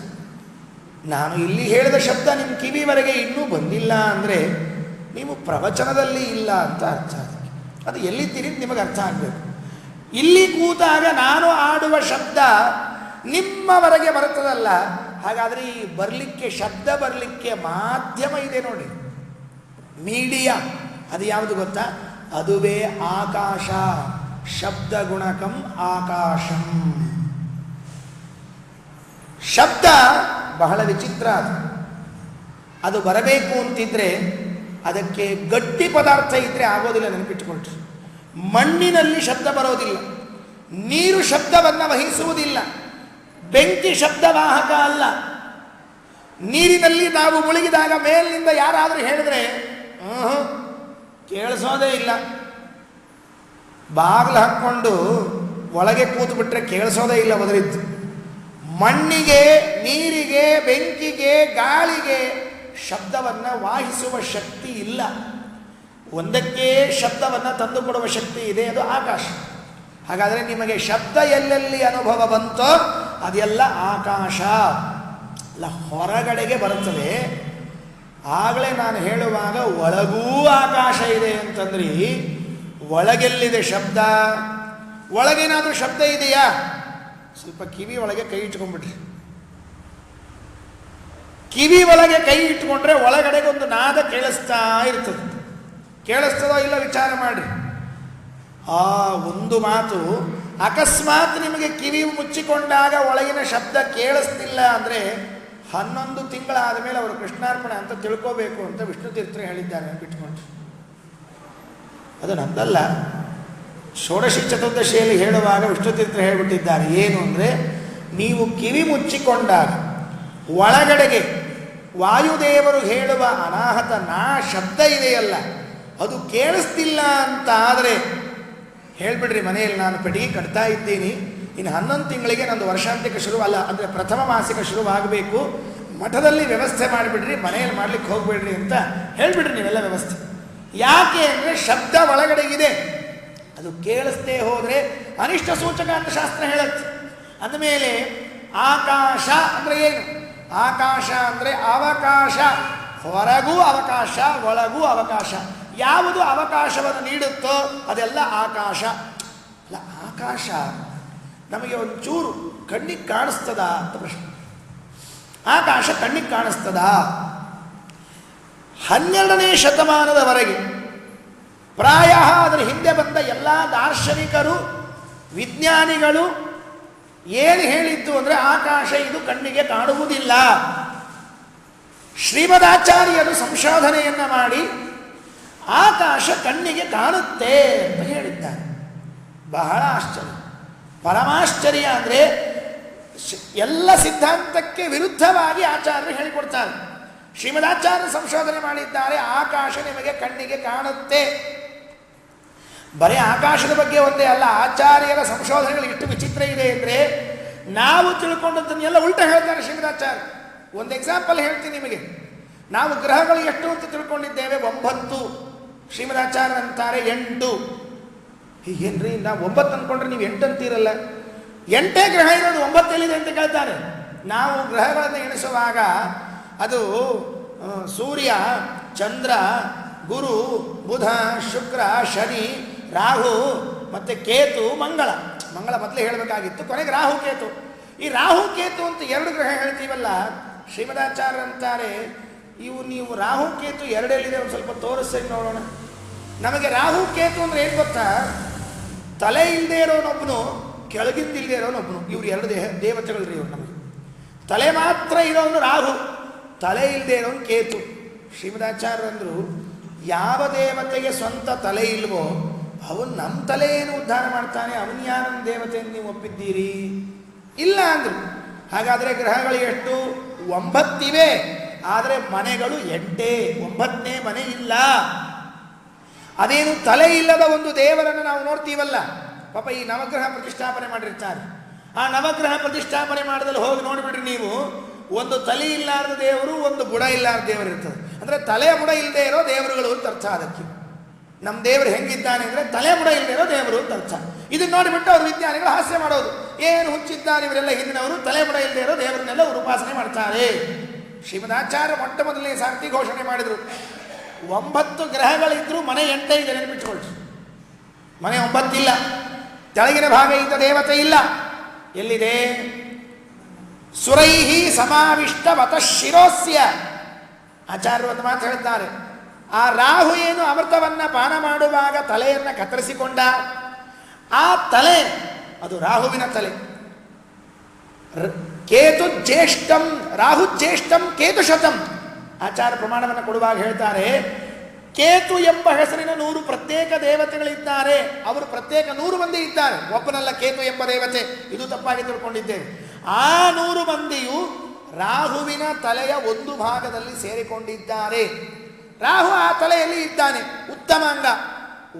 ನಾನು ಇಲ್ಲಿ ಹೇಳಿದ ಶಬ್ದ ನಿಮ್ಮ ಕಿವಿವರೆಗೆ ಇನ್ನೂ ಬಂದಿಲ್ಲ ಅಂದರೆ ನೀವು ಪ್ರವಚನದಲ್ಲಿ ಇಲ್ಲ ಅಂತ ಅರ್ಥ. ಅದು ಎಲ್ಲಿದ್ದೀರಿ ನಿಮಗೆ ಅರ್ಥ ಆಗಬೇಕು. ಇಲ್ಲಿ ಕೂತಾಗ ನಾನು ಆಡುವ ಶಬ್ದ ನಿಮ್ಮವರೆಗೆ ಬರುತ್ತದಲ್ಲ, ಹಾಗಾದರೆ ಈ ಬರಲಿಕ್ಕೆ, ಶಬ್ದ ಬರಲಿಕ್ಕೆ ಮಾಧ್ಯಮ ಇದೆ ನೋಡಿ, ಮೀಡಿಯಾ. ಅದು ಯಾವುದು ಗೊತ್ತಾ? ಅದುವೇ ಆಕಾಶ. ಶಬ್ದ ಗುಣಕಂ ಆಕಾಶಂ. ಶಬ್ದ ಬಹಳ ವಿಚಿತ್ರ. ಅದು ಬರಬೇಕು ಅಂತಿದ್ರೆ ಅದಕ್ಕೆ ಗಟ್ಟಿ ಪದಾರ್ಥ ಇದ್ದರೆ ಆಗೋದಿಲ್ಲ, ನೆನಪಿಟ್ಟುಕೊಳ್ರಿ. ಮಣ್ಣಿನಲ್ಲಿ ಶಬ್ದ ಬರೋದಿಲ್ಲ, ನೀರು ಶಬ್ದವನ್ನು ವಹಿಸುವುದಿಲ್ಲ, ಬೆಂಕಿ ಶಬ್ದವಾಹಕ ಅಲ್ಲ. ನೀರಿನಲ್ಲಿ ನಾವು ಮುಳುಗಿದಾಗ ಮೇಲಿನಿಂದ ಯಾರಾದರೂ ಹೇಳಿದ್ರೆ ಕೇಳಿಸೋದೇ ಇಲ್ಲ. ಬಾಗಿಲು ಹಾಕ್ಕೊಂಡು ಒಳಗೆ ಕೂತು ಬಿಟ್ಟರೆ ಕೇಳಿಸೋದೇ ಇಲ್ಲ ಬದಲಿದ್ದು. ಮಣ್ಣಿಗೆ, ನೀರಿಗೆ, ಬೆಂಕಿಗೆ, ಗಾಳಿಗೆ ಶಬ್ದವನ್ನು ವಾಹಿಸುವ ಶಕ್ತಿ ಇಲ್ಲ. ಒಂದಕ್ಕೆ ಶಬ್ದವನ್ನು ತಂದುಕೊಡುವ ಶಕ್ತಿ ಇದೆ, ಅದು ಆಕಾಶ. ಹಾಗಾದರೆ ನಿಮಗೆ ಶಬ್ದ ಎಲ್ಲೆಲ್ಲಿ ಅನುಭವ ಬಂತೋ ಅದೆಲ್ಲ ಆಕಾಶ ಅಲ್ಲ, ಹೊರಗಡೆಗೆ ಬರುತ್ತದೆ. ಆಗಲೇ ನಾನು ಹೇಳುವಾಗ ಒಳಗೂ ಆಕಾಶ ಇದೆ ಅಂತಂದ್ರಿ, ಒಳಗೆಲ್ಲಿದೆ ಶಬ್ದ? ಒಳಗೇನಾದರೂ ಶಬ್ದ ಇದೆಯಾ? ಸ್ವಲ್ಪ ಕಿವಿ ಒಳಗೆ ಕೈ ಇಟ್ಕೊಂಡ್ಬಿಟ್ರಿ. ಕಿವಿ ಒಳಗೆ ಕೈ ಇಟ್ಕೊಂಡ್ರೆ ಒಳಗಡೆಗೆ ಒಂದು ನಾದ ಕೇಳಿಸ್ತಾ ಇರ್ತದೆ. ಕೇಳಿಸ್ತದೋ ಇಲ್ಲ ವಿಚಾರ ಮಾಡಿ. ಆ ಒಂದು ಮಾತು ಅಕಸ್ಮಾತ್ ನಿಮಗೆ ಕಿವಿ ಮುಚ್ಚಿಕೊಂಡಾಗ ಒಳಗಿನ ಶಬ್ದ ಕೇಳಿಸ್ತಿಲ್ಲ ಅಂದರೆ 11 ತಿಂಗಳಾದ ಮೇಲೆ ಅವರು ಕೃಷ್ಣಾರ್ಪಣೆ ಅಂತ ತಿಳ್ಕೋಬೇಕು ಅಂತ ವಿಷ್ಣು ತೀರ್ಥರು ಹೇಳಿದ್ದಾರೆ, ಬಿಟ್ಕೊಂಡ್ರು. ಅದು ನಂದಲ್ಲ, ಷೋಡಶಿ ಚತುರ್ದಶಿಯಲ್ಲಿ ಹೇಳುವಾಗ ವಿಷ್ಣು ತೀರ್ಥರು ಹೇಳಿಬಿಟ್ಟಿದ್ದಾರೆ. ಏನು ಅಂದರೆ, ನೀವು ಕಿವಿ ಮುಚ್ಚಿಕೊಂಡಾಗ ಒಳಗಡೆಗೆ ವಾಯುದೇವರು ಹೇಳುವ ಅನಾಹತ ಶಬ್ದ ಇದೆಯಲ್ಲ, ಅದು ಕೇಳಿಸ್ತಿಲ್ಲ ಅಂತ ಆದರೆ ಹೇಳಿಬಿಡ್ರಿ, ಮನೆಯಲ್ಲಿ ನಾನು ಪೆಟ್ಟಿಗೆ ಕಟ್ತಾ ಇದ್ದೀನಿ, ಇನ್ನು 11 ತಿಂಗಳಿಗೆ ನಂದು ವರ್ಷಾಂತಿಕ ಶುರು ಅಲ್ಲ, ಅಂದರೆ ಪ್ರಥಮ ಮಾಸಿಕ ಶುರುವಾಗಬೇಕು, ಮಠದಲ್ಲಿ ವ್ಯವಸ್ಥೆ ಮಾಡಿಬಿಡ್ರಿ, ಮನೆಯಲ್ಲಿ ಮಾಡ್ಲಿಕ್ಕೆ ಹೋಗ್ಬೇಡ್ರಿ ಅಂತ ಹೇಳಿಬಿಡ್ರಿ ನೀವೆಲ್ಲ ವ್ಯವಸ್ಥೆ. ಯಾಕೆ ಅಂದರೆ ಶಬ್ದ ಒಳಗಡೆಗಿದೆ, ಅದು ಕೇಳಿಸ್ತೇ ಹೋದರೆ ಅನಿಷ್ಟ ಸೂಚಕ ಅಂತ ಶಾಸ್ತ್ರ ಹೇಳುತ್ತೆ. ಅಂದಮೇಲೆ ಆಕಾಶ ಅಂದರೆ ಏನು? ಆಕಾಶ ಅಂದರೆ ಅವಕಾಶ, ಹೊರಗೂ ಅವಕಾಶ, ಒಳಗೂ ಅವಕಾಶ. ಯಾವುದು ಅವಕಾಶವನ್ನು ನೀಡುತ್ತೋ ಅದೆಲ್ಲ ಆಕಾಶ. ಅಲ್ಲ, ಆಕಾಶ ನಮಗೆ ಒಂಚೂರು ಕಣ್ಣಿಗೆ ಕಾಣಿಸ್ತದ ಅಂತ ಪ್ರಶ್ನೆ. ಆಕಾಶ ಕಣ್ಣಿಗೆ ಕಾಣಿಸ್ತದ? 12ನೇ ಶತಮಾನದವರೆಗೆ ಪ್ರಾಯ ಅದರ ಹಿಂದೆ ಬಂದ ಎಲ್ಲ ದಾರ್ಶನಿಕರು, ವಿಜ್ಞಾನಿಗಳು ಏನು ಹೇಳಿದ್ದು ಅಂದರೆ ಆಕಾಶ ಇದು ಕಣ್ಣಿಗೆ ಕಾಣುವುದಿಲ್ಲ. ಶ್ರೀಮದಾಚಾರ್ಯರು ಸಂಶೋಧನೆಯನ್ನು ಮಾಡಿ ಆಕಾಶ ಕಣ್ಣಿಗೆ ಕಾಣುತ್ತೆ ಅಂತ ಹೇಳಿದ್ದಾರೆ. ಬಹಳ ಆಶ್ಚರ್ಯ. ಪರಮಾಶ್ಚರ್ಯ ಅಂದರೆ ಎಲ್ಲ ಸಿದ್ಧಾಂತಕ್ಕೆ ವಿರುದ್ಧವಾಗಿ ಆಚಾರ್ಯರು ಹೇಳಿಕೊಡ್ತಾರೆ. ಶ್ರೀಮದಾಚಾರ್ಯರು ಸಂಶೋಧನೆ ಮಾಡಿದ್ದಾರೆ, ಆಕಾಶ ನಿಮಗೆ ಕಣ್ಣಿಗೆ ಕಾಣುತ್ತೆ. ಬರೀ ಆಕಾಶದ ಬಗ್ಗೆ ಒಂದೇ ಅಲ್ಲ, ಆಚಾರ್ಯರ ಸಂಶೋಧನೆಗಳು ಇಷ್ಟು ವಿಚಿತ್ರ ಇದೆ ಅಂದರೆ ನಾವು ತಿಳ್ಕೊಂಡದ್ದನ್ನೆಲ್ಲ ಉಲ್ಟ ಹೇಳ್ತಾರೆ ಶ್ರೀಮದಾಚಾರ್ಯ. ಒಂದು ಎಕ್ಸಾಂಪಲ್ ಹೇಳ್ತೀನಿ ನಿಮಗೆ. ನಾವು ಗ್ರಹಗಳು ಎಷ್ಟು ಅಂತ ತಿಳ್ಕೊಂಡಿದ್ದೇವೆ? 9. ಶ್ರೀಮದಾಚಾರ್ಯ ಅಂತಾರೆ 8. ಹೀಗೇನ್ರಿ, ನಾವು 9 ಅಂದ್ಕೊಂಡ್ರೆ ನೀವು 8 ಅಂತೀರಲ್ಲ, 8 ಗ್ರಹ ಇರೋದು 9 ಎಲ್ಲಿದೆ ಅಂತ ಕೇಳ್ತಾರೆ. ನಾವು ಗ್ರಹಗಳನ್ನು ಎಣಿಸುವಾಗ ಅದು ಸೂರ್ಯ, ಚಂದ್ರ, ಗುರು, ಬುಧ, ಶುಕ್ರ, ಶನಿ, ರಾಹು ಮತ್ತು ಕೇತು, ಮಂಗಳ ಮೊದಲೇ ಹೇಳಬೇಕಾಗಿತ್ತು, ಕೊನೆಗೆ ರಾಹು ಕೇತು. ಈ ರಾಹು ಕೇತು ಅಂತ 2 ಗ್ರಹ ಹೇಳ್ತೀವಲ್ಲ, ಶ್ರೀಮದಾಚಾರ್ಯ ಅಂತಾರೆ ನೀವು ರಾಹು ಕೇತು 2 ಎಲ್ಲಿದೆ ಒಂದು ಸ್ವಲ್ಪ ತೋರಿಸಿ ನೋಡೋಣ. ನಮಗೆ ರಾಹು ಕೇತು ಅಂದರೆ ಏನು ಗೊತ್ತಾ? ತಲೆ ಇಲ್ಲದೆ ಇರೋನೊಬ್ಬನು, ಕೆಳಗಿಂದ ಇಲ್ಲದೆ ಇರೋನೊಬ್ಬನು, ಇವ್ರು 2 ದೇವತೆಗಳ್ರಿ. ಇವ್ರು ನಮಗೆ ತಲೆ ಮಾತ್ರ ಇರೋನು ರಾಹು, ತಲೆ ಇಲ್ಲದೆ ಇರೋನು ಕೇತು. ಶ್ರೀಮದಾಚಾರ್ಯರಂದರು ಯಾವ ದೇವತೆಗೆ ಸ್ವಂತ ತಲೆ ಇಲ್ವೋ ಅವನು ನಮ್ಮ ತಲೆಯನ್ನು ಉದ್ಧಾರ ಮಾಡ್ತಾನೆ, ಅವನು ಯಾರನ್ನು ದೇವತೆಯನ್ನು ನೀವು ಒಪ್ಪಿದ್ದೀರಿ? ಇಲ್ಲ ಅಂದರು. ಹಾಗಾದರೆ ಗ್ರಹಗಳು ಎಷ್ಟು? 9 ಇವೆ, ಆದರೆ ಮನೆಗಳು 8. 9ನೇ ಮನೆ ಇಲ್ಲ. ಅದೇನು ತಲೆ ಇಲ್ಲದ ಒಂದು ದೇವರನ್ನು ನಾವು ನೋಡ್ತೀವಲ್ಲ, ಪಾಪ ಈ ನವಗ್ರಹ ಪ್ರತಿಷ್ಠಾಪನೆ ಮಾಡಿರ್ತಾರೆ. ಆ ನವಗ್ರಹ ಪ್ರತಿಷ್ಠಾಪನೆ ಮಾಡಿದಲ್ಲಿ ಹೋಗಿ ನೋಡಿಬಿಡ್ರಿ ನೀವು, ಒಂದು ತಲೆ ಇಲ್ಲಾರದ ದೇವರು, ಒಂದು ಬುಡ ಇಲ್ಲಾರದ ದೇವರು ಇರ್ತದೆ. ಅಂದರೆ ತಲೆ ಬುಡ ಇಲ್ಲದೆ ಇರೋ ದೇವರುಗಳು ಅಂತ ಅರ್ಥ. ಅದಕ್ಕೆ ನಮ್ಮ ದೇವರು ಹೆಂಗಿದ್ದಾನೆ ಅಂದರೆ ತಲೆ ಬುಡ ಇಲ್ಲದೆ ಇರೋ ದೇವರು ಅಂತ ಅರ್ಥ. ಇದನ್ನು ನೋಡಿಬಿಟ್ಟು ಅವರು ವಿಜ್ಞಾನಿಗಳು ಹಾಸ್ಯ ಮಾಡೋದು, ಏನು ಹುಚ್ಚಿದ್ದಾರೆ ಇವರೆಲ್ಲ, ಹಿಂದಿನವರು ತಲೆ ಬುಡ ಇಲ್ಲದೆ ಇರೋ ದೇವರನ್ನೆಲ್ಲ ಅವರು ಉಪಾಸನೆ ಮಾಡ್ತಾರೆ. ಶ್ರೀಮದಾಚಾರ್ಯ ಮೊದಲನೇ ಸಾರ್ತಿ ಘೋಷಣೆ ಮಾಡಿದರು, 9 ಗ್ರಹಗಳಿದ್ರೂ ಮನೆ 8 ಇದೆ, ನೆನಪಿಟ್ಕೊಳ್ರಿ. ಮನೆ 9 ಇಲ್ಲ, ಕೆಳಗಿನ ಭಾಗ ಇದ್ದ ದೇವತೆ ಇಲ್ಲ. ಎಲ್ಲಿದೆ? ಸುರೈಹಿ ಸಮಾವಿಷ್ಟ ವತಶಿರೋಸ್ಯ. ಆಚಾರ್ಯರು ಒಂದು ಮಾತು ಹೇಳಿದ್ದಾರೆ, ಆ ರಾಹು ಏನು ಅಮೃತವನ್ನ ಪಾನ ಮಾಡುವಾಗ ತಲೆಯನ್ನು ಕತ್ತರಿಸಿಕೊಂಡ, ಆ ತಲೆ ಅದು ರಾಹುವಿನ ತಲೆ. ಕೇತು ಜ್ಯೇಷ್ಠಂ, ರಾಹು ಜ್ಯೇಷ್ಠಂ ಕೇತು ಶತಂ. ಆಚಾರ್ಯ ಪ್ರಮಾಣವನ್ನು ಕೊಡುವಾಗ ಹೇಳ್ತಾರೆ, ಕೇತು ಎಂಬ ಹೆಸರಿನ 100 ಪ್ರತ್ಯೇಕ ದೇವತೆಗಳಿದ್ದಾರೆ. ಅವರು ಪ್ರತ್ಯೇಕ 100 ಮಂದಿ ಇದ್ದಾರೆ, ಒಬ್ಬನಲ್ಲ ಕೇತು ಎಂಬ ದೇವತೆ. ಇದು ತಪ್ಪಾಗಿ ತಿಳ್ಕೊಂಡಿದ್ದೇವೆ. ಆ 100 ಮಂದಿಯು ರಾಹುವಿನ ತಲೆಯ ಒಂದು ಭಾಗದಲ್ಲಿ ಸೇರಿಕೊಂಡಿದ್ದಾರೆ. ರಾಹು ಆ ತಲೆಯಲ್ಲಿ ಇದ್ದಾನೆ, ಉತ್ತಮ ಅಂಗ.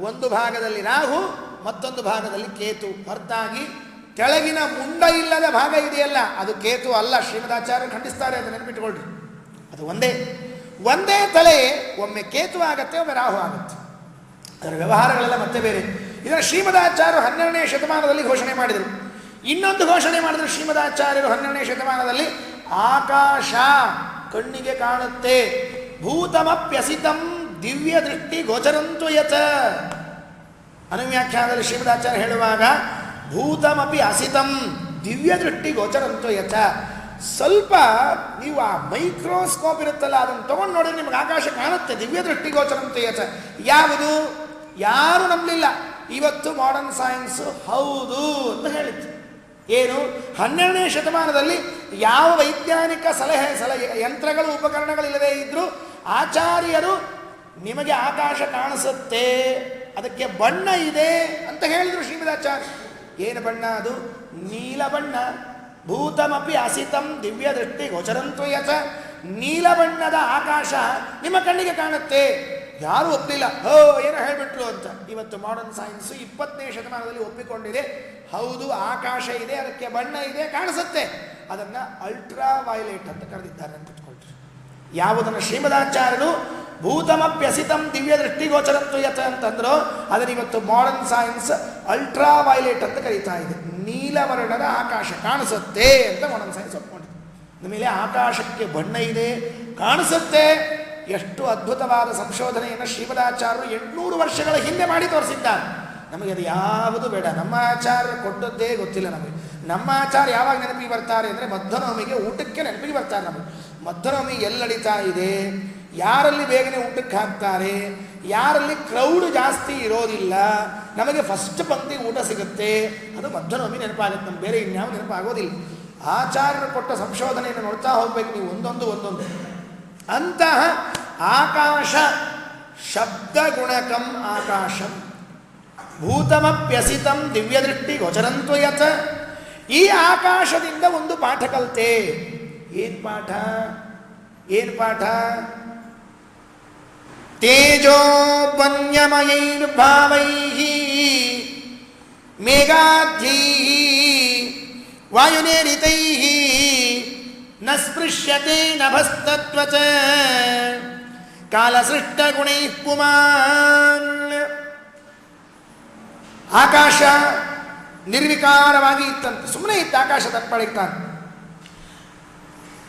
ಒಂದು ಭಾಗದಲ್ಲಿ ರಾಹು, ಮತ್ತೊಂದು ಭಾಗದಲ್ಲಿ ಕೇತು. ಹೊರತಾಗಿ ಕೆಳಗಿನ ಮುಂಡ ಇಲ್ಲದ ಭಾಗ ಇದೆಯಲ್ಲ, ಅದು ಕೇತು ಅಲ್ಲ. ಶ್ರೀಮದಾಚಾರ್ಯರು ಖಂಡಿಸ್ತಾರೆ, ಅದು ನೆನಪಿಟ್ಟುಕೊಳ್ರಿ. ಅದು ಒಂದೇ ತಲೆ, ಒಮ್ಮೆ ಕೇತು ಆಗತ್ತೆ, ಒಮ್ಮೆ ರಾಹು ಆಗುತ್ತೆ. ಅದರ ವ್ಯವಹಾರಗಳೆಲ್ಲ ಮತ್ತೆ ಬೇರೆ. ಇದನ್ನು ಶ್ರೀಮದಾಚಾರ್ಯರು 12ನೇ ಶತಮಾನದಲ್ಲಿ ಘೋಷಣೆ ಮಾಡಿದರು. ಇನ್ನೊಂದು ಘೋಷಣೆ ಮಾಡಿದರು ಶ್ರೀಮದಾಚಾರ್ಯರು 12ನೇ ಶತಮಾನದಲ್ಲಿ, ಆಕಾಶ ಕಣ್ಣಿಗೆ ಕಾಣುತ್ತೆ. ಭೂತಮಪ್ಯಸಿತಂ ದಿವ್ಯ ದೃಷ್ಟಿ ಗೋಚರಂತು ಯತ. ಅನುವ್ಯಾಖ್ಯಾನದಲ್ಲಿ ಶ್ರೀಮದಾಚಾರ್ಯ ಹೇಳುವಾಗ, ಭೂತಮಪಿ ಅಸಿತಂ ದಿವ್ಯ ದೃಷ್ಟಿ ಗೋಚರಂತು ಯತ. ಸ್ವಲ್ಪ ನೀವು ಆ ಮೈಕ್ರೋಸ್ಕೋಪ್ ಇರುತ್ತಲ್ಲ, ಅದನ್ನು ತೊಗೊಂಡು ನೋಡಿದ್ರೆ ನಿಮಗೆ ಆಕಾಶ ಕಾಣುತ್ತೆ. ದಿವ್ಯ ದೃಷ್ಟಿ ಗೋಚರಂತು ಯತ. ಯಾವುದು? ಯಾರು ನಂಬಲಿಲ್ಲ. ಇವತ್ತು ಮಾಡರ್ನ್ ಸೈನ್ಸ್ ಹೌದು ಅಂತ ಹೇಳಿತ್ತು. ಏನು? 12ನೇ ಶತಮಾನದಲ್ಲಿ ಯಾವ ವೈಜ್ಞಾನಿಕ ಸಲಹೆ ಯಂತ್ರಗಳು ಉಪಕರಣಗಳಿಲ್ಲದೆ ಇದ್ದರೂ ಆಚಾರ್ಯರು ನಿಮಗೆ ಆಕಾಶ ಕಾಣಿಸುತ್ತೆ, ಅದಕ್ಕೆ ಬಣ್ಣ ಇದೆ ಅಂತ ಹೇಳಿದರು ಶ್ರೀಮದಾಚಾರ್ಯ. ಏನು ಬಣ್ಣ ಅದು? ನೀಲ ಬಣ್ಣ. ಭೂತಮಪಿ ಅಸಿತಂ ದಿವ್ಯ ದೃಷ್ಟಿ ಗೋಚರಂತು ಯತ. ನೀಲ ಬಣ್ಣದ ಆಕಾಶ ನಿಮ್ಮ ಕಣ್ಣಿಗೆ ಕಾಣುತ್ತೆ. ಯಾರು ಒಪ್ಪಲಿಲ್ಲ, ಏನೋ ಹೇಳಿಬಿಟ್ರು ಅಂತ. ಇವತ್ತು ಮಾಡರ್ನ್ ಸೈನ್ಸ್ 20ನೇ ಶತಮಾನದಲ್ಲಿ ಒಪ್ಪಿಕೊಂಡಿದೆ, ಹೌದು ಆಕಾಶ ಇದೆ, ಅದಕ್ಕೆ ಬಣ್ಣ ಇದೆ, ಕಾಣಿಸುತ್ತೆ. ಅದನ್ನು ಅಲ್ಟ್ರಾ ವೈಲೆಟ್ ಅಂತ ಕರೆದಿದ್ದಾರೆ ಅಂತ ಇಟ್ಕೊಳ್ರಿ. ಯಾವುದನ್ನು ಶ್ರೀಮದಾಚಾರ್ಯರು ಭೂತಮಪ್ಯಸಿತಂ ದಿವ್ಯ ದೃಷ್ಟಿ ಗೋಚರಂತು ಯತ ಅಂತಂದ್ರು, ಅದನ್ನು ಇವತ್ತು ಮಾಡರ್ನ್ ಸೈನ್ಸ್ ಅಲ್ಟ್ರಾ ವೈಲೆಟ್ ಅಂತ ಕರೀತಾ ಇದೆ. ನೀಲವರ್ಣದ ಆಕಾಶ ಕಾಣಿಸುತ್ತೆ ಅಂತ ಮಾಡರ್ನ್ ಸೈನ್ಸ್ ಒಪ್ಕೊಂಡಿದೆ. ಆಮೇಲೆ ಆಕಾಶಕ್ಕೆ ಬಣ್ಣ ಇದೆ, ಕಾಣಿಸುತ್ತೆ. ಎಷ್ಟು ಅದ್ಭುತವಾದ ಸಂಶೋಧನೆಯನ್ನು ಶ್ರೀಮದಾಚಾರ್ಯರು 800 ವರ್ಷಗಳ ಹಿಂದೆ ಮಾಡಿ ತೋರಿಸಿದ್ದಾರೆ. ನಮಗೆ ಅದು ಯಾವುದು ಬೇಡ, ನಮ್ಮ ಆಚಾರ್ಯರು ಕೊಟ್ಟದ್ದೇ ಗೊತ್ತಿಲ್ಲ ನಮಗೆ. ನಮ್ಮ ಆಚಾರ್ಯ ಯಾವಾಗ ನೆನಪಿಗೆ ಬರ್ತಾರೆ ಅಂದರೆ ಮಧ್ವನವಮಿಗೆ ಊಟಕ್ಕೆ ನೆನಪಿಗೆ ಬರ್ತಾರೆ. ನಮಗೆ ಮಧ್ವನವಮಿ ಎಲ್ಲಿ ನಡೀತಾ ಇದೆ, ಯಾರಲ್ಲಿ ಬೇಗನೆ ಊಟಕ್ಕೆ ಹಾಕ್ತಾರೆ, ಯಾರಲ್ಲಿ ಕ್ರೌಡ್ ಜಾಸ್ತಿ ಇರೋದಿಲ್ಲ, ನಮಗೆ ಫಸ್ಟ್ ಪಂಕ್ತಿ ಊಟ ಸಿಗುತ್ತೆ, ಅದು ಮಧ್ವನವಮಿ ನೆನಪಾಗುತ್ತೆ. ನಮ್ಗೆ ಬೇರೆ ಇನ್ಯಾವ ನೆನಪಾಗೋದಿಲ್ಲ. ಆಚಾರ್ಯರು ಕೊಟ್ಟ ಸಂಶೋಧನೆಯನ್ನು ನೋಡ್ತಾ ಹೋಗ್ಬೇಕು ನೀವು, ಒಂದೊಂದು. ಅಂತಹ ಆಕಾಶ ಶಬ್ದ ಗುಣಕಂ ಆಕಾಶಂ. ಭೂತಮಪ್ಯಸಿತಂ ದಿವ್ಯದೃಷ್ಟಿ ಗೋಚರಂತು ಯಥ. ಈ ಆಕಾಶದಿಂದ ಒಂದು ಪಾಠ ಕಲಿತೆ. ಏನು ಪಾಠ? ಏನು ಪಾಠ? ತೇಜೋಪನ್ಯಮಯೈರ್ಭಾವೈಃ ಮೇಘಾಧ್ಯೈಃ ವಾಯುನೇರಿತೈಃ ನ ಸ್ಪೃಶ್ಯತೆ ನಭಸ್ತತ್ವಚ ಕಾಲಸೃಷ್ಟಗುಣೈಃ ಪುಮಾನ್. ಆಕಾಶ ನಿರ್ವಿಕಾರವಾಗಿ ಇತ್ತಂತೆ, ಸುಮ್ಮನೆ ಇತ್ತು ಆಕಾಶ ತಪ್ಪಳಿತಾನೆ.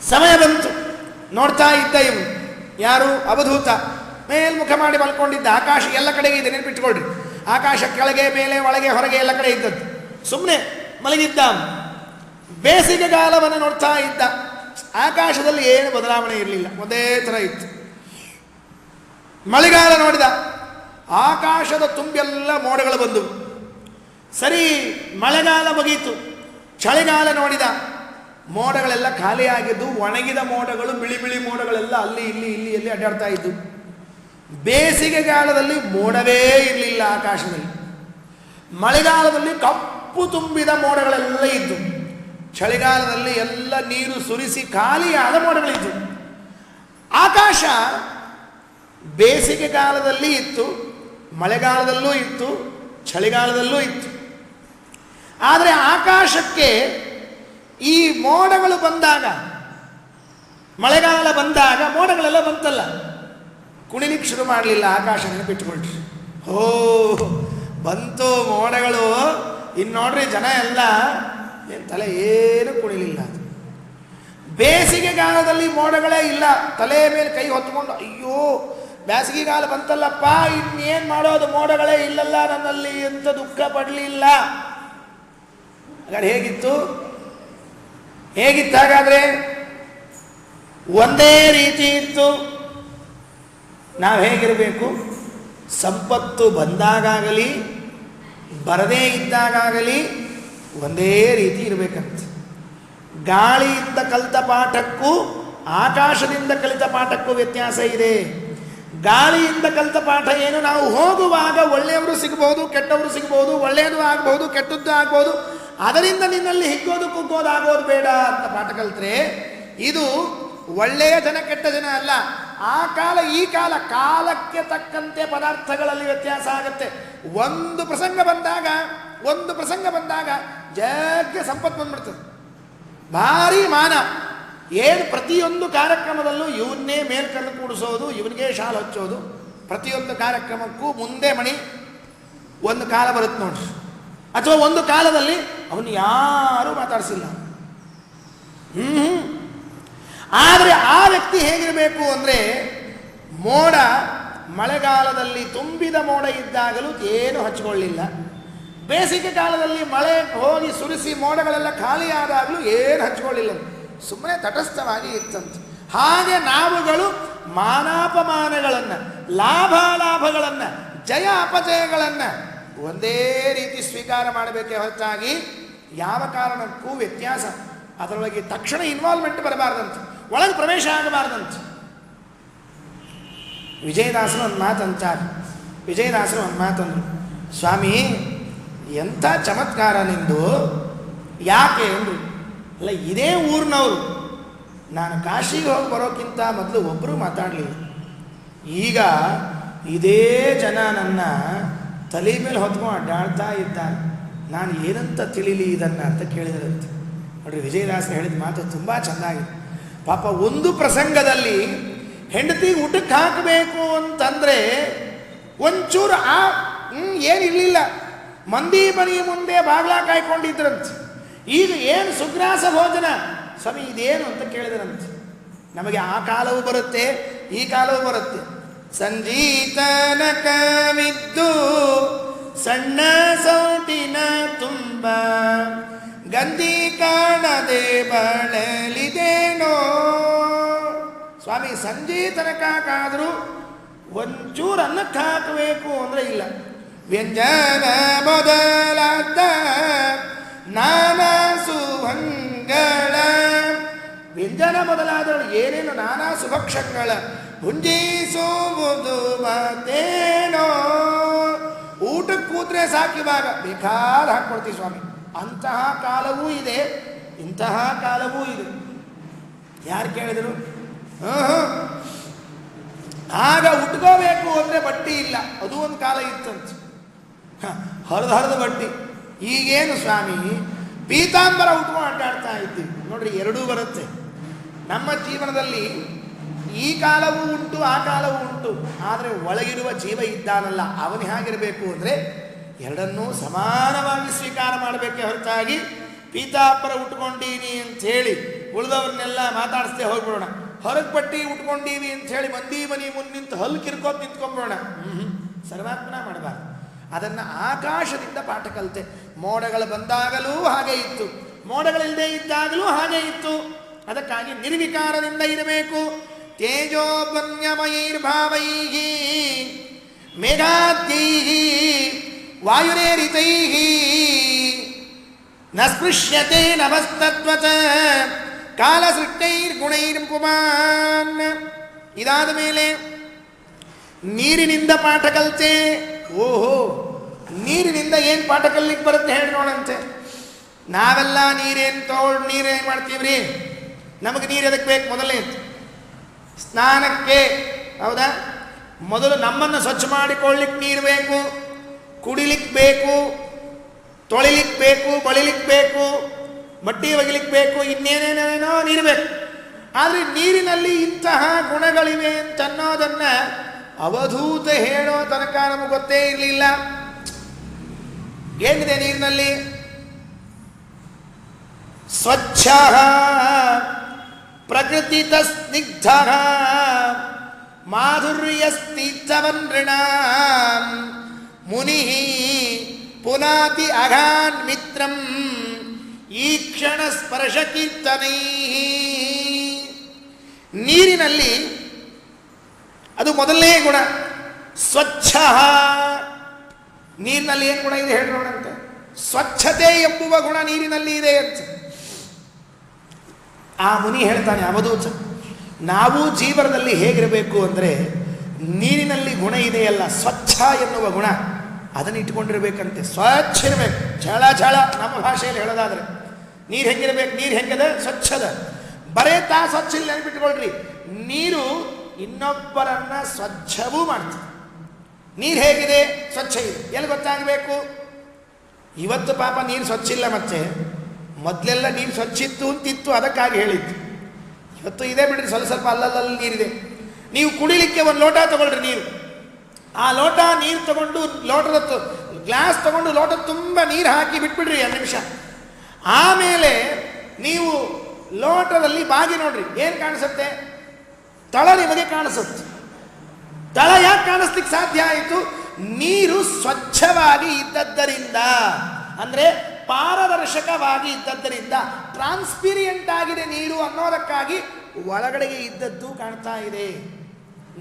ಸಮಯ ಬಂತು, ನೋಡ್ತಾ ಇದ್ದ ಇವನು ಯಾರು? ಅವಧೂತ. ಮೇಲ್ಮುಖ ಮಾಡಿ ಮಲ್ಕೊಂಡಿದ್ದ. ಆಕಾಶ ಎಲ್ಲ ಕಡೆಗೆ ಇದೆ, ನೆನಪಿಟ್ಕೊಳ್ರಿ. ಆಕಾಶ ಕೆಳಗೆ ಮೇಲೆ ಒಳಗೆ ಹೊರಗೆ ಎಲ್ಲ ಕಡೆ ಇದ್ದದ್ದು. ಸುಮ್ಮನೆ ಮಲಗಿದ್ದ. ಬೇಸಿಗೆಗಾಲವನ್ನು ನೋಡ್ತಾ ಇದ್ದ. ಆಕಾಶದಲ್ಲಿ ಏನು ಬದಲಾವಣೆ ಇರಲಿಲ್ಲ, ಒಂದೇ ಥರ ಇತ್ತು. ಮಳೆಗಾಲ ನೋಡಿದ. ಆಕಾಶದ ತುಂಬೆಲ್ಲ ಮೋಡಗಳು ಬಂದವು. ಸರಿ, ಮಳೆಗಾಲ ಮುಗೀತು. ಚಳಿಗಾಲ ನೋಡಿದ. ಮೋಡಗಳೆಲ್ಲ ಖಾಲಿಯಾಗಿದ್ದು, ಒಣಗಿದ ಮೋಡಗಳು, ಬಿಳಿ ಬಿಳಿ ಮೋಡಗಳೆಲ್ಲ ಅಲ್ಲಿ ಇಲ್ಲಿ ಇಲ್ಲಿ ಎಲ್ಲಿ ಅಡ್ಡಾಡ್ತಾ ಇದ್ದು. ಬೇಸಿಗೆಗಾಲದಲ್ಲಿ ಮೋಡವೇ ಇರಲಿಲ್ಲ ಆಕಾಶದಲ್ಲಿ. ಮಳೆಗಾಲದಲ್ಲಿ ಕಪ್ಪು ತುಂಬಿದ ಮೋಡಗಳೆಲ್ಲ ಇದ್ದು. ಚಳಿಗಾಲದಲ್ಲಿ ಎಲ್ಲ ನೀರು ಸುರಿಸಿ ಖಾಲಿಯಾದ ಮೋಡಗಳಿದ್ದು. ಆಕಾಶ ಬೇಸಿಗೆಗಾಲದಲ್ಲಿ ಇತ್ತು, ಮಳೆಗಾಲದಲ್ಲೂ ಇತ್ತು, ಚಳಿಗಾಲದಲ್ಲೂ ಇತ್ತು. ಆದರೆ ಆಕಾಶಕ್ಕೆ ಈ ಮೋಡಗಳು ಬಂದಾಗ, ಮಳೆಗಾಲ ಬಂದಾಗ ಮೋಡಗಳೆಲ್ಲ ಬಂತಲ್ಲ, ಕುಣಿಲಿಕ್ಕೆ ಶುರು ಮಾಡಲಿಲ್ಲ ಆಕಾಶ. ನೆನಪಿಟ್ಕೊಳ್ರಿ. ಓ ಬಂತು ಮೋಡಗಳು, ಇನ್ನು ನೋಡ್ರಿ ಜನ ಎಲ್ಲ ಏನು ತಲೆ ಏನು ಕುಣಿಲಿಲ್ಲ. ಬೇಸಿಗೆಗಾಲದಲ್ಲಿ ಮೋಡಗಳೇ ಇಲ್ಲ. ತಲೆ ಮೇಲೆ ಕೈ ಹೊತ್ಕೊಂಡು ಅಯ್ಯೋ ಬೇಸಿಗೆಗಾಲ ಬಂತಲ್ಲಪ್ಪ, ಇನ್ನೇನು ಮಾಡೋದು, ಮೋಡಗಳೇ ಇಲ್ಲಲ್ಲ ನನ್ನಲ್ಲಿ ಎಂತ ದುಃಖ ಪಡಲಿಲ್ಲ. ಹಾಗಾದ್ರೆ ಹೇಗಿತ್ತು? ಹೇಗಿತ್ತು ಹಾಗಾದ್ರೆ? ಒಂದೇ ರೀತಿ ಇತ್ತು. ನಾವು ಹೇಗಿರಬೇಕು? ಸಂಪತ್ತು ಬಂದಾಗಲಿ ಬರದೇ ಇದ್ದಾಗಲಿ ಒಂದೇ ರೀತಿ ಇರಬೇಕಂತ. ಗಾಳಿಯಿಂದ ಕಲಿತ ಪಾಠಕ್ಕೂ ಆಕಾಶದಿಂದ ಕಲಿತ ಪಾಠಕ್ಕೂ ವ್ಯತ್ಯಾಸ ಇದೆ. ಗಾಳಿಯಿಂದ ಕಲಿತ ಪಾಠ ಏನು? ನಾವು ಹೋಗುವಾಗ ಒಳ್ಳೆಯವರು ಸಿಗ್ಬೋದು, ಕೆಟ್ಟವರು ಸಿಗ್ಬೋದು, ಒಳ್ಳೆಯದು ಆಗ್ಬೋದು, ಕೆಟ್ಟದ್ದು ಆಗ್ಬೋದು, ಅದರಿಂದ ನಿನ್ನಲ್ಲಿ ಹಿಗ್ಗೋದು ಕುಗ್ಗೋದು ಆಗೋದು ಬೇಡ ಅಂತ ಪಾಠ ಕಲಿತ್ರೆ, ಇದು ಒಳ್ಳೆಯ ಜನ ಕೆಟ್ಟ ಜನ ಅಲ್ಲ. ಆ ಕಾಲ ಈ ಕಾಲ, ಕಾಲಕ್ಕೆ ತಕ್ಕಂತೆ ಪದಾರ್ಥಗಳಲ್ಲಿ ವ್ಯತ್ಯಾಸ ಆಗುತ್ತೆ. ಒಂದು ಪ್ರಸಂಗ ಬಂದಾಗ ಜಗ್ಗ ಸಂಪತ್ತು ಬಂದ್ಬಿಡ್ತದೆ, ಭಾರಿ ಮಾನ. ಏನು ಪ್ರತಿಯೊಂದು ಕಾರ್ಯಕ್ರಮದಲ್ಲೂ ಇವನ್ನೇ ಮೇಲ್ಕಂಡು ಕೂಡಿಸೋದು, ಇವನಿಗೆ ಶಾಲು ಹಚ್ಚೋದು. ಪ್ರತಿಯೊಂದು ಕಾರ್ಯಕ್ರಮಕ್ಕೂ ಮುಂದೆ ಮಣಿ. ಒಂದು ಕಾಲ ಬರುತ್ತೆ ನೋಡ್ರಿ, ಅಥವಾ ಒಂದು ಕಾಲದಲ್ಲಿ ಅವನು ಯಾರೂ ಮಾತಾಡಿಸಿಲ್ಲ. ಆದರೆ ಆ ವ್ಯಕ್ತಿ ಹೇಗಿರಬೇಕು ಅಂದರೆ, ಮೋಡ ಮಳೆಗಾಲದಲ್ಲಿ ತುಂಬಿದ ಮೋಡ ಇದ್ದಾಗಲೂ ಏನು ಹಚ್ಕೊಳ್ಳಿಲ್ಲ, ಬೇಸಿಗೆ ಕಾಲದಲ್ಲಿ ಮಳೆ ಹೋಗಿ ಸುರಿಸಿ ಮೋಡಗಳೆಲ್ಲ ಖಾಲಿ ಆದಾಗಲೂ ಏನು ಹಚ್ಕೊಳ್ಳಿಲ್ಲ, ಸುಮ್ಮನೆ ತಟಸ್ಥವಾಗಿ ಇತ್ತಂತೆ. ಹಾಗೆ ನಾವುಗಳು ಮಾನಾಪಮಾನಗಳನ್ನು, ಲಾಭಾಲಾಭಗಳನ್ನು, ಜಯ ಅಪಜಯಗಳನ್ನು ಒಂದೇ ರೀತಿ ಸ್ವೀಕಾರ ಮಾಡಬೇಕೇ ಹೊರತಾಗಿ ಯಾವ ಕಾರಣಕ್ಕೂ ವ್ಯತ್ಯಾಸ, ಅದರೊಳಗೆ ತಕ್ಷಣ ಇನ್ವಾಲ್ವ್ಮೆಂಟ್ ಬರಬಾರ್ದಂತೆ, ಒಳಗೆ ಪ್ರವೇಶ ಆಗಬಾರ್ದಂತೆ. ವಿಜಯದಾಸರು ಒಂದು ಮಾತಂದರು, ಸ್ವಾಮಿ ಎಂಥ ಚಮತ್ಕಾರ ನಿಂದು, ಯಾಕೆ ಅಂದರು. ಅಲ್ಲ, ಇದೇ ಊರಿನವರು, ನಾನು ಕಾಶಿಗೆ ಹೋಗಿ ಬರೋಕ್ಕಿಂತ ಮೊದಲು ಒಬ್ಬರು ಮಾತಾಡಲಿಲ್ಲ. ಈಗ ಇದೇ ಜನ ನನ್ನ ತಲೆ ಮೇಲೆ ಹೊತ್ಕೊಂಡು ಅಡ್ಡಾಡ್ತಾ ಇದ್ದಾನೆ, ನಾನು ಏನಂತ ತಿಳಿಲಿ ಇದನ್ನು ಅಂತ ಕೇಳಿದ್ರಂತೆ. ನೋಡ್ರಿ, ವಿಜಯದಾಸರು ಹೇಳಿದ ಮಾತು ತುಂಬ ಚೆನ್ನಾಗಿದೆ. ಪಾಪ ಒಂದು ಪ್ರಸಂಗದಲ್ಲಿ ಹೆಂಡತಿಗೆ ಊಟಕ್ಕೆ ಹಾಕಬೇಕು ಅಂತಂದರೆ ಒಂಚೂರು ಏನಿರಲಿಲ್ಲ, ಮಂದಿ ಮನೆ ಮುಂದೆ ಬಾಗ್ಲ ಕಾಯ್ಕೊಂಡಿದ್ರಂತೆ. ಈಗ ಏನು ಸುಗ್ರಾಸ ಭೋಜನ ಸ್ವಾಮಿ ಇದೇನು ಅಂತ ಕೇಳಿದ್ರಂತೆ. ನಮಗೆ ಆ ಕಾಲವೂ ಬರುತ್ತೆ, ಈ ಕಾಲವೂ ಬರುತ್ತೆ. ಸಂಜೀತನ ಕವಿದ್ದು ಸಣ್ಣ ಸೌಟಿನ ತುಂಬ ಗಂಧಿ ಕಾಣದೆ ಬಳಲಿದೇನೋ. ಸ್ವಾಮಿ ಸಂಜೆ ತನಕಾದ್ರೂ ಒಂಚೂರು ಅನ್ನಕ್ಕೆ ಹಾಕಬೇಕು ಅಂದರೆ ಇಲ್ಲ. ವ್ಯಂಜನ ಮೊದಲಾದ ನಾನಾ ಸುಭಂಗಳ, ವ್ಯಂಜನ ಮೊದಲಾದವಳು ಏನೇನು ನಾನಾ ಸುಭಕ್ಷಗಳ ಭುಂಜಿಸುವುದು ಮತ್ತೇನೋ. ಊಟಕ್ಕೆ ಕೂತ್ರೆ ಸುಮ್ಮನೆ ಸಾಕಿವಾಗ ಬೇಕಾದ ಹಾಕ್ಕೊಡ್ತೀವಿ ಸ್ವಾಮಿ. ಅಂತಹ ಕಾಲವೂ ಇದೆ, ಇಂತಹ ಕಾಲವೂ ಇದೆ. ಯಾರು ಕೇಳಿದರು? ಆಗ ಉಟ್ಕೋಬೇಕು ಅಂದರೆ ಬಟ್ಟಿ ಇಲ್ಲ, ಅದು ಒಂದು ಕಾಲ ಇತ್ತಂತೆ. ಹರಿದು ಬಟ್ಟಿ. ಈಗೇನು ಸ್ವಾಮಿ ಪೀತಾಂಬರ ಉಟ್ಕೊಂಡು ಅಡ್ಡಾಡ್ತಾ ಇದ್ದೀವಿ ನೋಡ್ರಿ. ಎರಡೂ ಬರುತ್ತೆ ನಮ್ಮ ಜೀವನದಲ್ಲಿ. ಈ ಕಾಲವೂ ಉಂಟು, ಆ ಕಾಲವೂ ಉಂಟು. ಆದರೆ ಒಳಗಿರುವ ಜೀವ ಇದ್ದಾನಲ್ಲ, ಅವನು ಹೇಗಿರಬೇಕು ಅಂದರೆ ಎರಡನ್ನೂ ಸಮಾನವಾಗಿ ಸ್ವೀಕಾರ ಮಾಡಬೇಕೆ ಹೊರತಾಗಿ ಪೀತಾಂಬರ ಉಟ್ಕೊಂಡೀನಿ ಅಂಥೇಳಿ ಉಳಿದವ್ರನ್ನೆಲ್ಲ ಮಾತಾಡಿಸ್ದೆ ಹೋಗ್ಬಿಡೋಣ. ಹೊರಗೆ ಪಟ್ಟಿ ಉಟ್ಕೊಂಡೀವಿ ಅಂಥೇಳಿ ಮಂದಿ ಮನೆ ಮುಂದೆ ನಿಂತು ಹಲ್ಲು ಕಿರ್ಕೋದು ನಿಂತ್ಕೊಂಡ್ಬಿಡೋಣ. ಸರ್ವಾತ್ಮನ ಮಾಡಬಾರ್ದು. ಅದನ್ನು ಆಕಾಶದಿಂದ ಪಾಠ ಕಲಿತೆ. ಮೋಡಗಳು ಬಂದಾಗಲೂ ಹಾಗೆ ಇತ್ತು, ಮೋಡಗಳಿಲ್ಲದೆ ಇದ್ದಾಗಲೂ ಹಾಗೆ ಇತ್ತು. ಅದಕ್ಕಾಗಿ ನಿರ್ವಿಕಾರದಿಂದ ಇರಬೇಕು. ತೇಜೋಪನ್ಯಮಯೈರ್ಭಾವೈಃ ಮೇಘಾದ್ಯೈಃ ವಾಯುರೇರಿತೈಃ ನ ಸ್ಪೃಶ್ಯತೆ ನಭಸ್ತತ್ವತ ಕಾಲಸೃಷ್ಟೈರ್ಗುಣೈರ್ಪುಮಾನ್. ಇದಾದ ಮೇಲೆ ನೀರಿನಿಂದ ಪಾಠ ಕಲಿತೆ. ಓಹೋ, ನೀರಿನಿಂದ ಏನು ಪಾಠ ಕಲಿಕ್ಕೆ ಬರುತ್ತೆ ಹೇಳಿ ನೋಡಂತೆ. ನಾವೆಲ್ಲ ನೀರೇನು ತಗೊಂಡು ನೀರೇನು ಮಾಡ್ತೀವ್ರಿ? ನಮಗೆ ನೀರು ಎದಕ್ಕೆ ಬೇಕು? ಮೊದಲೇ ಸ್ನಾನಕ್ಕೆ, ಹೌದಾ? ಮೊದಲು ನಮ್ಮನ್ನು ಸ್ವಚ್ಛ ಮಾಡಿಕೊಳ್ಳಿಕ್ಕೆ ನೀರು ಬೇಕು, ಕುಡಿಲಿಕ್ಕೆ ಬೇಕು, ತೊಳಿಲಿಕ್ಕೆ ಬೇಕು, ಬಳಿಲಿಕ್ಕೆ ಬೇಕು, ಬಟ್ಟೆ ಒಗಿಲಿಕ್ಕೆ ಬೇಕು, ಇನ್ನೇನೇನೇನೋ ನೀರು ಬೇಕು. ಆದರೆ ನೀರಿನಲ್ಲಿ ಇಂತಹ ಗುಣಗಳಿವೆ ಅಂತನ್ನೋದನ್ನು ಅವಧೂತ ಹೇಳೋ ತನಕ ನಮಗೆ ಗೊತ್ತೇ ಇರಲಿಲ್ಲ. ಏನಿದೆ ನೀರಿನಲ್ಲಿ? ಸ್ವಚ್ಛ ಪ್ರಕೃತಿತ ಸ್ನಿಗ್ಧ ಮಾಧುರ್ಯಸ್ತಿತ್ಸವನ್ಋಣ ಮುನಿ ಪುನಾತಿ ಅಘಾನ್ ಮಿತ್ರಂ ಈ ಕ್ಷಣ ಸ್ಪರ್ಶ ಕೀರ್ತನೈ. ನೀರಿನಲ್ಲಿ ಅದು ಮೊದಲನೇ ಗುಣ ಸ್ವಚ್ಛ. ನೀರಿನಲ್ಲಿ ಏನು ಗುಣ ಇದೆ ಹೇಳಿ ನೋಡಂತೆ? ಸ್ವಚ್ಛತೆ ಎಂಬುವ ಗುಣ ನೀರಿನಲ್ಲಿ ಇದೆ ಅಂತ ಆ ಮುನಿ ಹೇಳ್ತಾನೆ, ಅವಧೂತ. ನಾವು ಜೀವನದಲ್ಲಿ ಹೇಗಿರಬೇಕು ಅಂದರೆ ನೀರಿನಲ್ಲಿ ಗುಣ ಇದೆಯಲ್ಲ, ಸ್ವಚ್ಛ ಎನ್ನುವ ಗುಣ, ಅದನ್ನು ಇಟ್ಕೊಂಡಿರ್ಬೇಕಂತೆ. ಸ್ವಚ್ಛ ಇರಬೇಕು, ಝಳ ಝಳ. ನಮ್ಮ ಭಾಷೆಯಲ್ಲಿ ಹೇಳೋದಾದ್ರೆ ನೀರು ಹೆಂಗಿರ್ಬೇಕು? ನೀರು ಹೆಂಗದ? ಸ್ವಚ್ಛದ. ಬರೇ ಸ್ವಚ್ಛ ಇಲ್ಲ ನೆನಪಿಟ್ಕೊಳ್ರಿ. ನೀರು ಇನ್ನೊಬ್ಬರನ್ನ ಸ್ವಚ್ಛವೂ ಮಾಡ್ತದೆ. ನೀರು ಹೇಗಿದೆ? ಸ್ವಚ್ಛ ಇದೆ. ಎಲ್ಲಿ ಗೊತ್ತಾಗಬೇಕು? ಇವತ್ತು ಪಾಪ ನೀರು ಸ್ವಚ್ಛ ಇಲ್ಲ. ಮತ್ತೆ ಮೊದಲೆಲ್ಲ ನೀರು ಸ್ವಚ್ಛ ಇತ್ತು ಅಂತಿತ್ತು, ಅದಕ್ಕಾಗಿ ಹೇಳಿತ್ತು. ಇವತ್ತು ಇದೆ ಬಿಡ್ರಿ, ಸ್ವಲ್ಪ ಸ್ವಲ್ಪ ಅಲ್ಲಲ್ಲಿ ನೀರಿದೆ. ನೀವು ಕುಡಿಲಿಕ್ಕೆ ಒಂದು ಲೋಟ ತಗೊಳ್ರಿ ನೀರು. ಆ ಲೋಟ ನೀರು ತಗೊಂಡು ಲೋಟದ ಗ್ಲಾಸ್ ತಗೊಂಡು ಲೋಟ ತುಂಬ ನೀರು ಹಾಕಿ ಬಿಟ್ಬಿಡ್ರಿ 2 ನಿಮಿಷ. ಆಮೇಲೆ ನೀವು ಲೋಟದಲ್ಲಿ ಬಾಗಿ ನೋಡ್ರಿ, ಏನು ಕಾಣಿಸುತ್ತೆ? ತಳ ನಿಮಗೆ ಕಾಣಿಸುತ್ತೆ. ತಳ ಯಾಕೆ ಕಾಣಿಸ್ಲಿಕ್ಕೆ ಸಾಧ್ಯ ಆಯಿತು? ನೀರು ಸ್ವಚ್ಛವಾಗಿ ಇದ್ದದ್ದರಿಂದ, ಅಂದರೆ ಪಾರದರ್ಶಕವಾಗಿ ಇದ್ದದ್ದರಿಂದ, ಟ್ರಾನ್ಸ್ಪೀರಿಯಂಟ್ ಆಗಿದೆ ನೀರು ಅನ್ನೋದಕ್ಕಾಗಿ ಒಳಗಡೆಗೆ ಇದ್ದದ್ದು ಕಾಣ್ತಾ ಇದೆ.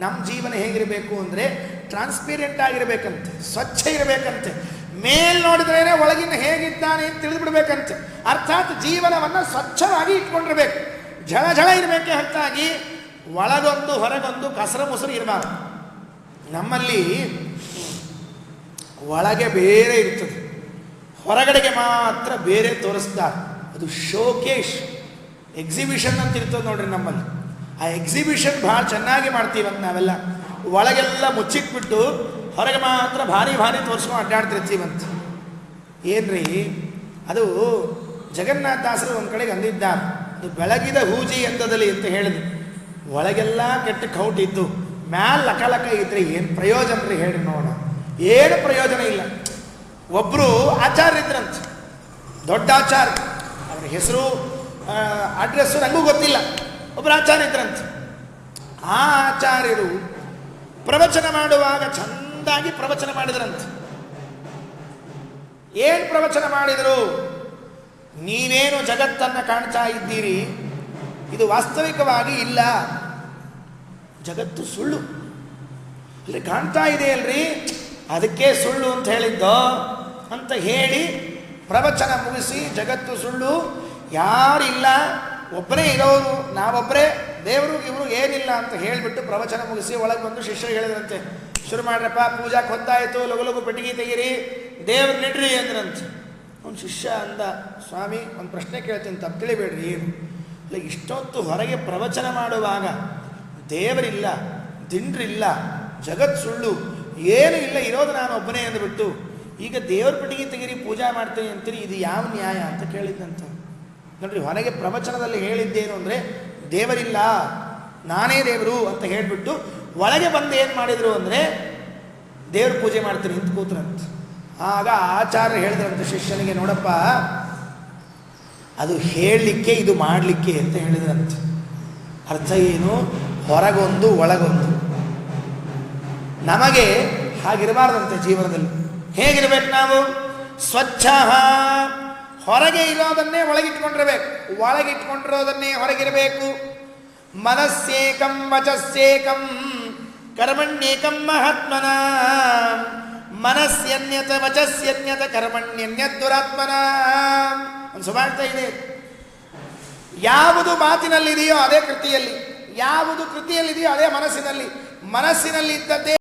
ನಮ್ಮ ಜೀವನ ಹೇಗಿರಬೇಕು ಅಂದರೆ ಟ್ರಾನ್ಸ್ಪೀರಿಯಂಟ್ ಆಗಿರಬೇಕಂತೆ, ಸ್ವಚ್ಛ ಇರಬೇಕಂತೆ. ಮೇಲ್ ನೋಡಿದ್ರೇನೆ ಒಳಗಿನ ಹೇಗಿದ್ದಾನೆ ಅಂತ ತಿಳಿದು ಬಿಡಬೇಕಂತೆ. ಅರ್ಥಾತ್ ಜೀವನವನ್ನು ಸ್ವಚ್ಛವಾಗಿ ಇಟ್ಕೊಂಡಿರ್ಬೇಕು, ಝಳ ಝಳ ಇರಬೇಕೆ ಹೊರತಾಗಿ ಒಳಗೊಂದು ಹೊರಗೊಂದು ಕಸರ ಮುಸರು ಇರಬಾರ್ದು. ನಮ್ಮಲ್ಲಿ ಒಳಗೆ ಬೇರೆ ಇರ್ತದೆ, ಹೊರಗಡೆಗೆ ಮಾತ್ರ ಬೇರೆ ತೋರಿಸ್ತಾರೆ. ಅದು ಶೋಕೇಶ್, ಎಕ್ಸಿಬಿಷನ್ ಅಂತ ಇರ್ತದೆ ನೋಡ್ರಿ ನಮ್ಮಲ್ಲಿ. ಆ ಎಕ್ಸಿಬಿಷನ್ ಭಾಳ ಚೆನ್ನಾಗಿ ಮಾಡ್ತೀವಂತ ನಾವೆಲ್ಲ. ಒಳಗೆಲ್ಲ ಮುಚ್ಚಿಟ್ಬಿಟ್ಟು ಹೊರಗೆ ಮಾತ್ರ ಭಾರಿ ಭಾರಿ ತೋರಿಸ್ಕೊಂಡು ಅಡ್ಡಾಡ್ತಿರ್ತೀವಂತ. ಏನ್ರಿ ಅದು? ಜಗನ್ನಾಥದಾಸರು ಒಂದು ಕಡೆಗೆ ಅಂದಿದ್ದಾರೆ, ಅದು ಬೆಳಗಿದ ಹೂಜಿ ಎಂದದಲ್ಲಿ ಅಂತ ಹೇಳಿದ್ರು. ಒಳಗೆಲ್ಲ ಕೆಟ್ಟ ಕೌಟ್ ಇದ್ದು ಮ್ಯಾಲ ಲಕ ಇದ್ರೆ ಏನು ಪ್ರಯೋಜನ ರೀ ಹೇಳಿ ನೋಡ? ಏನು ಪ್ರಯೋಜನ ಇಲ್ಲ. ಒಬ್ಬರು ಆಚಾರ್ಯ ಇದ್ರಂತ, ದೊಡ್ಡ ಆಚಾರ್ಯ. ಅವ್ರ ಹೆಸರು ಅಡ್ರೆಸ್ಸು ನನಗೂ ಗೊತ್ತಿಲ್ಲ. ಒಬ್ಬರು ಆಚಾರ್ಯ ಇದ್ರಂತ. ಆ ಆಚಾರ್ಯರು ಪ್ರವಚನ ಮಾಡುವಾಗ ಚೆಂದಾಗಿ ಪ್ರವಚನ ಮಾಡಿದ್ರಂತ. ಏನು ಪ್ರವಚನ ಮಾಡಿದರು? ನೀವೇನು ಜಗತ್ತನ್ನು ಕಾಣ್ತಾ ಇದ್ದೀರಿ, ಇದು ವಾಸ್ತವಿಕವಾಗಿ ಇಲ್ಲ, ಜಗತ್ತು ಸುಳ್ಳು. ಅಲ್ಲಿ ಕಾಣ್ತಾ ಇದೆ ಅಲ್ರಿ, ಅದಕ್ಕೆ ಸುಳ್ಳು ಅಂತ ಹೇಳಿದ್ದೋ ಅಂತ ಹೇಳಿ ಪ್ರವಚನ ಮುಗಿಸಿ, ಜಗತ್ತು ಸುಳ್ಳು, ಯಾರಿಲ್ಲ, ಒಬ್ಬರೇ ಇರೋರು, ನಾವೊಬ್ಬರೇ ದೇವರು ಇವರು ಏನಿಲ್ಲ ಅಂತ ಹೇಳಿಬಿಟ್ಟು ಪ್ರವಚನ ಮುಗಿಸಿ ಒಳಗೆ ಬಂದು ಶಿಷ್ಯರು ಹೇಳಿದ್ರಂತೆ, ಶುರು ಮಾಡ್ರಪ್ಪ, ಪೂಜಾಕ್ಕೆ ಹೊತ್ತಾಯಿತು, ಲಘು ಲಘು ಪೆಟ್ಟಿಗೆ ತೆಗೀರಿ, ದೇವ್ರು ನಿಡ್ರಿ ಅಂದ್ರಂತೆ. ಅವ್ನು ಶಿಷ್ಯ ಅಂದ, ಸ್ವಾಮಿ ಒಂದು ಪ್ರಶ್ನೆ ಕೇಳ್ತೀನಿ, ತಪ್ಪು ತಿಳಿಬೇಡ್ರಿ. ಏನು ಇಲ್ಲ, ಇಷ್ಟೊತ್ತು ಹೊರಗೆ ಪ್ರವಚನ ಮಾಡುವಾಗ ದೇವರಿಲ್ಲ, ದಿಂಡ್ರಿಲ್ಲ, ಜಗತ್ ಸುಳ್ಳು, ಏನೂ ಇಲ್ಲ, ಇರೋದು ನಾನು ಒಬ್ಬನೇ ಅಂದ್ಬಿಟ್ಟು ಈಗ ದೇವ್ರ ಪೆಟ್ಟಿಗೆ ತೆಗೀರಿ ಪೂಜಾ ಮಾಡ್ತೀನಿ ಅಂತೀರಿ, ಇದು ಯಾವ ನ್ಯಾಯ ಅಂತ ಕೇಳಿದ್ದಂತ. ನೋಡ್ರಿ, ಹೊರಗೆ ಪ್ರವಚನದಲ್ಲಿ ಹೇಳಿದ್ದೇನು ಅಂದರೆ ದೇವರಿಲ್ಲ, ನಾನೇ ದೇವರು ಅಂತ ಹೇಳಿಬಿಟ್ಟು ಒಳಗೆ ಬಂದು ಏನು ಮಾಡಿದರು ಅಂದರೆ ದೇವ್ರ ಪೂಜೆ ಮಾಡ್ತೀನಿ ಅಂತ ಕೂತ್ರಂತ. ಆಗ ಆಚಾರ್ಯ ಹೇಳಿದ್ರಂತ ಶಿಷ್ಯನಿಗೆ, ನೋಡಪ್ಪ, ಅದು ಹೇಳಲಿಕ್ಕೆ ಇದು ಮಾಡಲಿಕ್ಕೆ ಅಂತ ಹೇಳಿದ್ರಂತ. ಅರ್ಥ ಏನು? ಹೊರಗೊಂದು ಒಳಗೊಂದು. ನಮಗೆ ಹಾಗಿರಬಾರ್ದಂತೆ ಜೀವನದಲ್ಲಿ. ಹೇಗಿರ್ಬೇಕು ನಾವು? ಸ್ವಚ್ಛ, ಹೊರಗೆ ಇರೋದನ್ನೇ ಒಳಗಿಟ್ಕೊಂಡಿರ್ಬೇಕು, ಒಳಗಿಟ್ಕೊಂಡಿರೋದನ್ನೇ ಹೊರಗಿರಬೇಕು. ಮನಸ್ಸೇಕಂ ವಚಸ್ಸೇಕಂ ಕರ್ಮಣ್ಯೇಕಂ ಮಹಾತ್ಮನ, ಮನಸ್ಸನ್ಯತ ವಚಸ್ಸನ್ಯತ ಕರ್ಮಣ್ಯನ್ಯತ್ ದುರಾತ್ಮನ. ಒಂದು ಸುಭಾಷಿತ ಇದೆ, ಯಾವುದು ಮಾತಿನಲ್ಲಿದೆಯೋ ಅದೇ ಕೃತಿಯಲ್ಲಿ, ಯಾವುದು ಕೃತಿಯಲ್ಲಿದೆಯೋ ಅದೇ ಮನಸ್ಸಿನಲ್ಲಿ. ಮನಸ್ಸಿನಲ್ಲಿ ಇದ್ದದ್ದೇ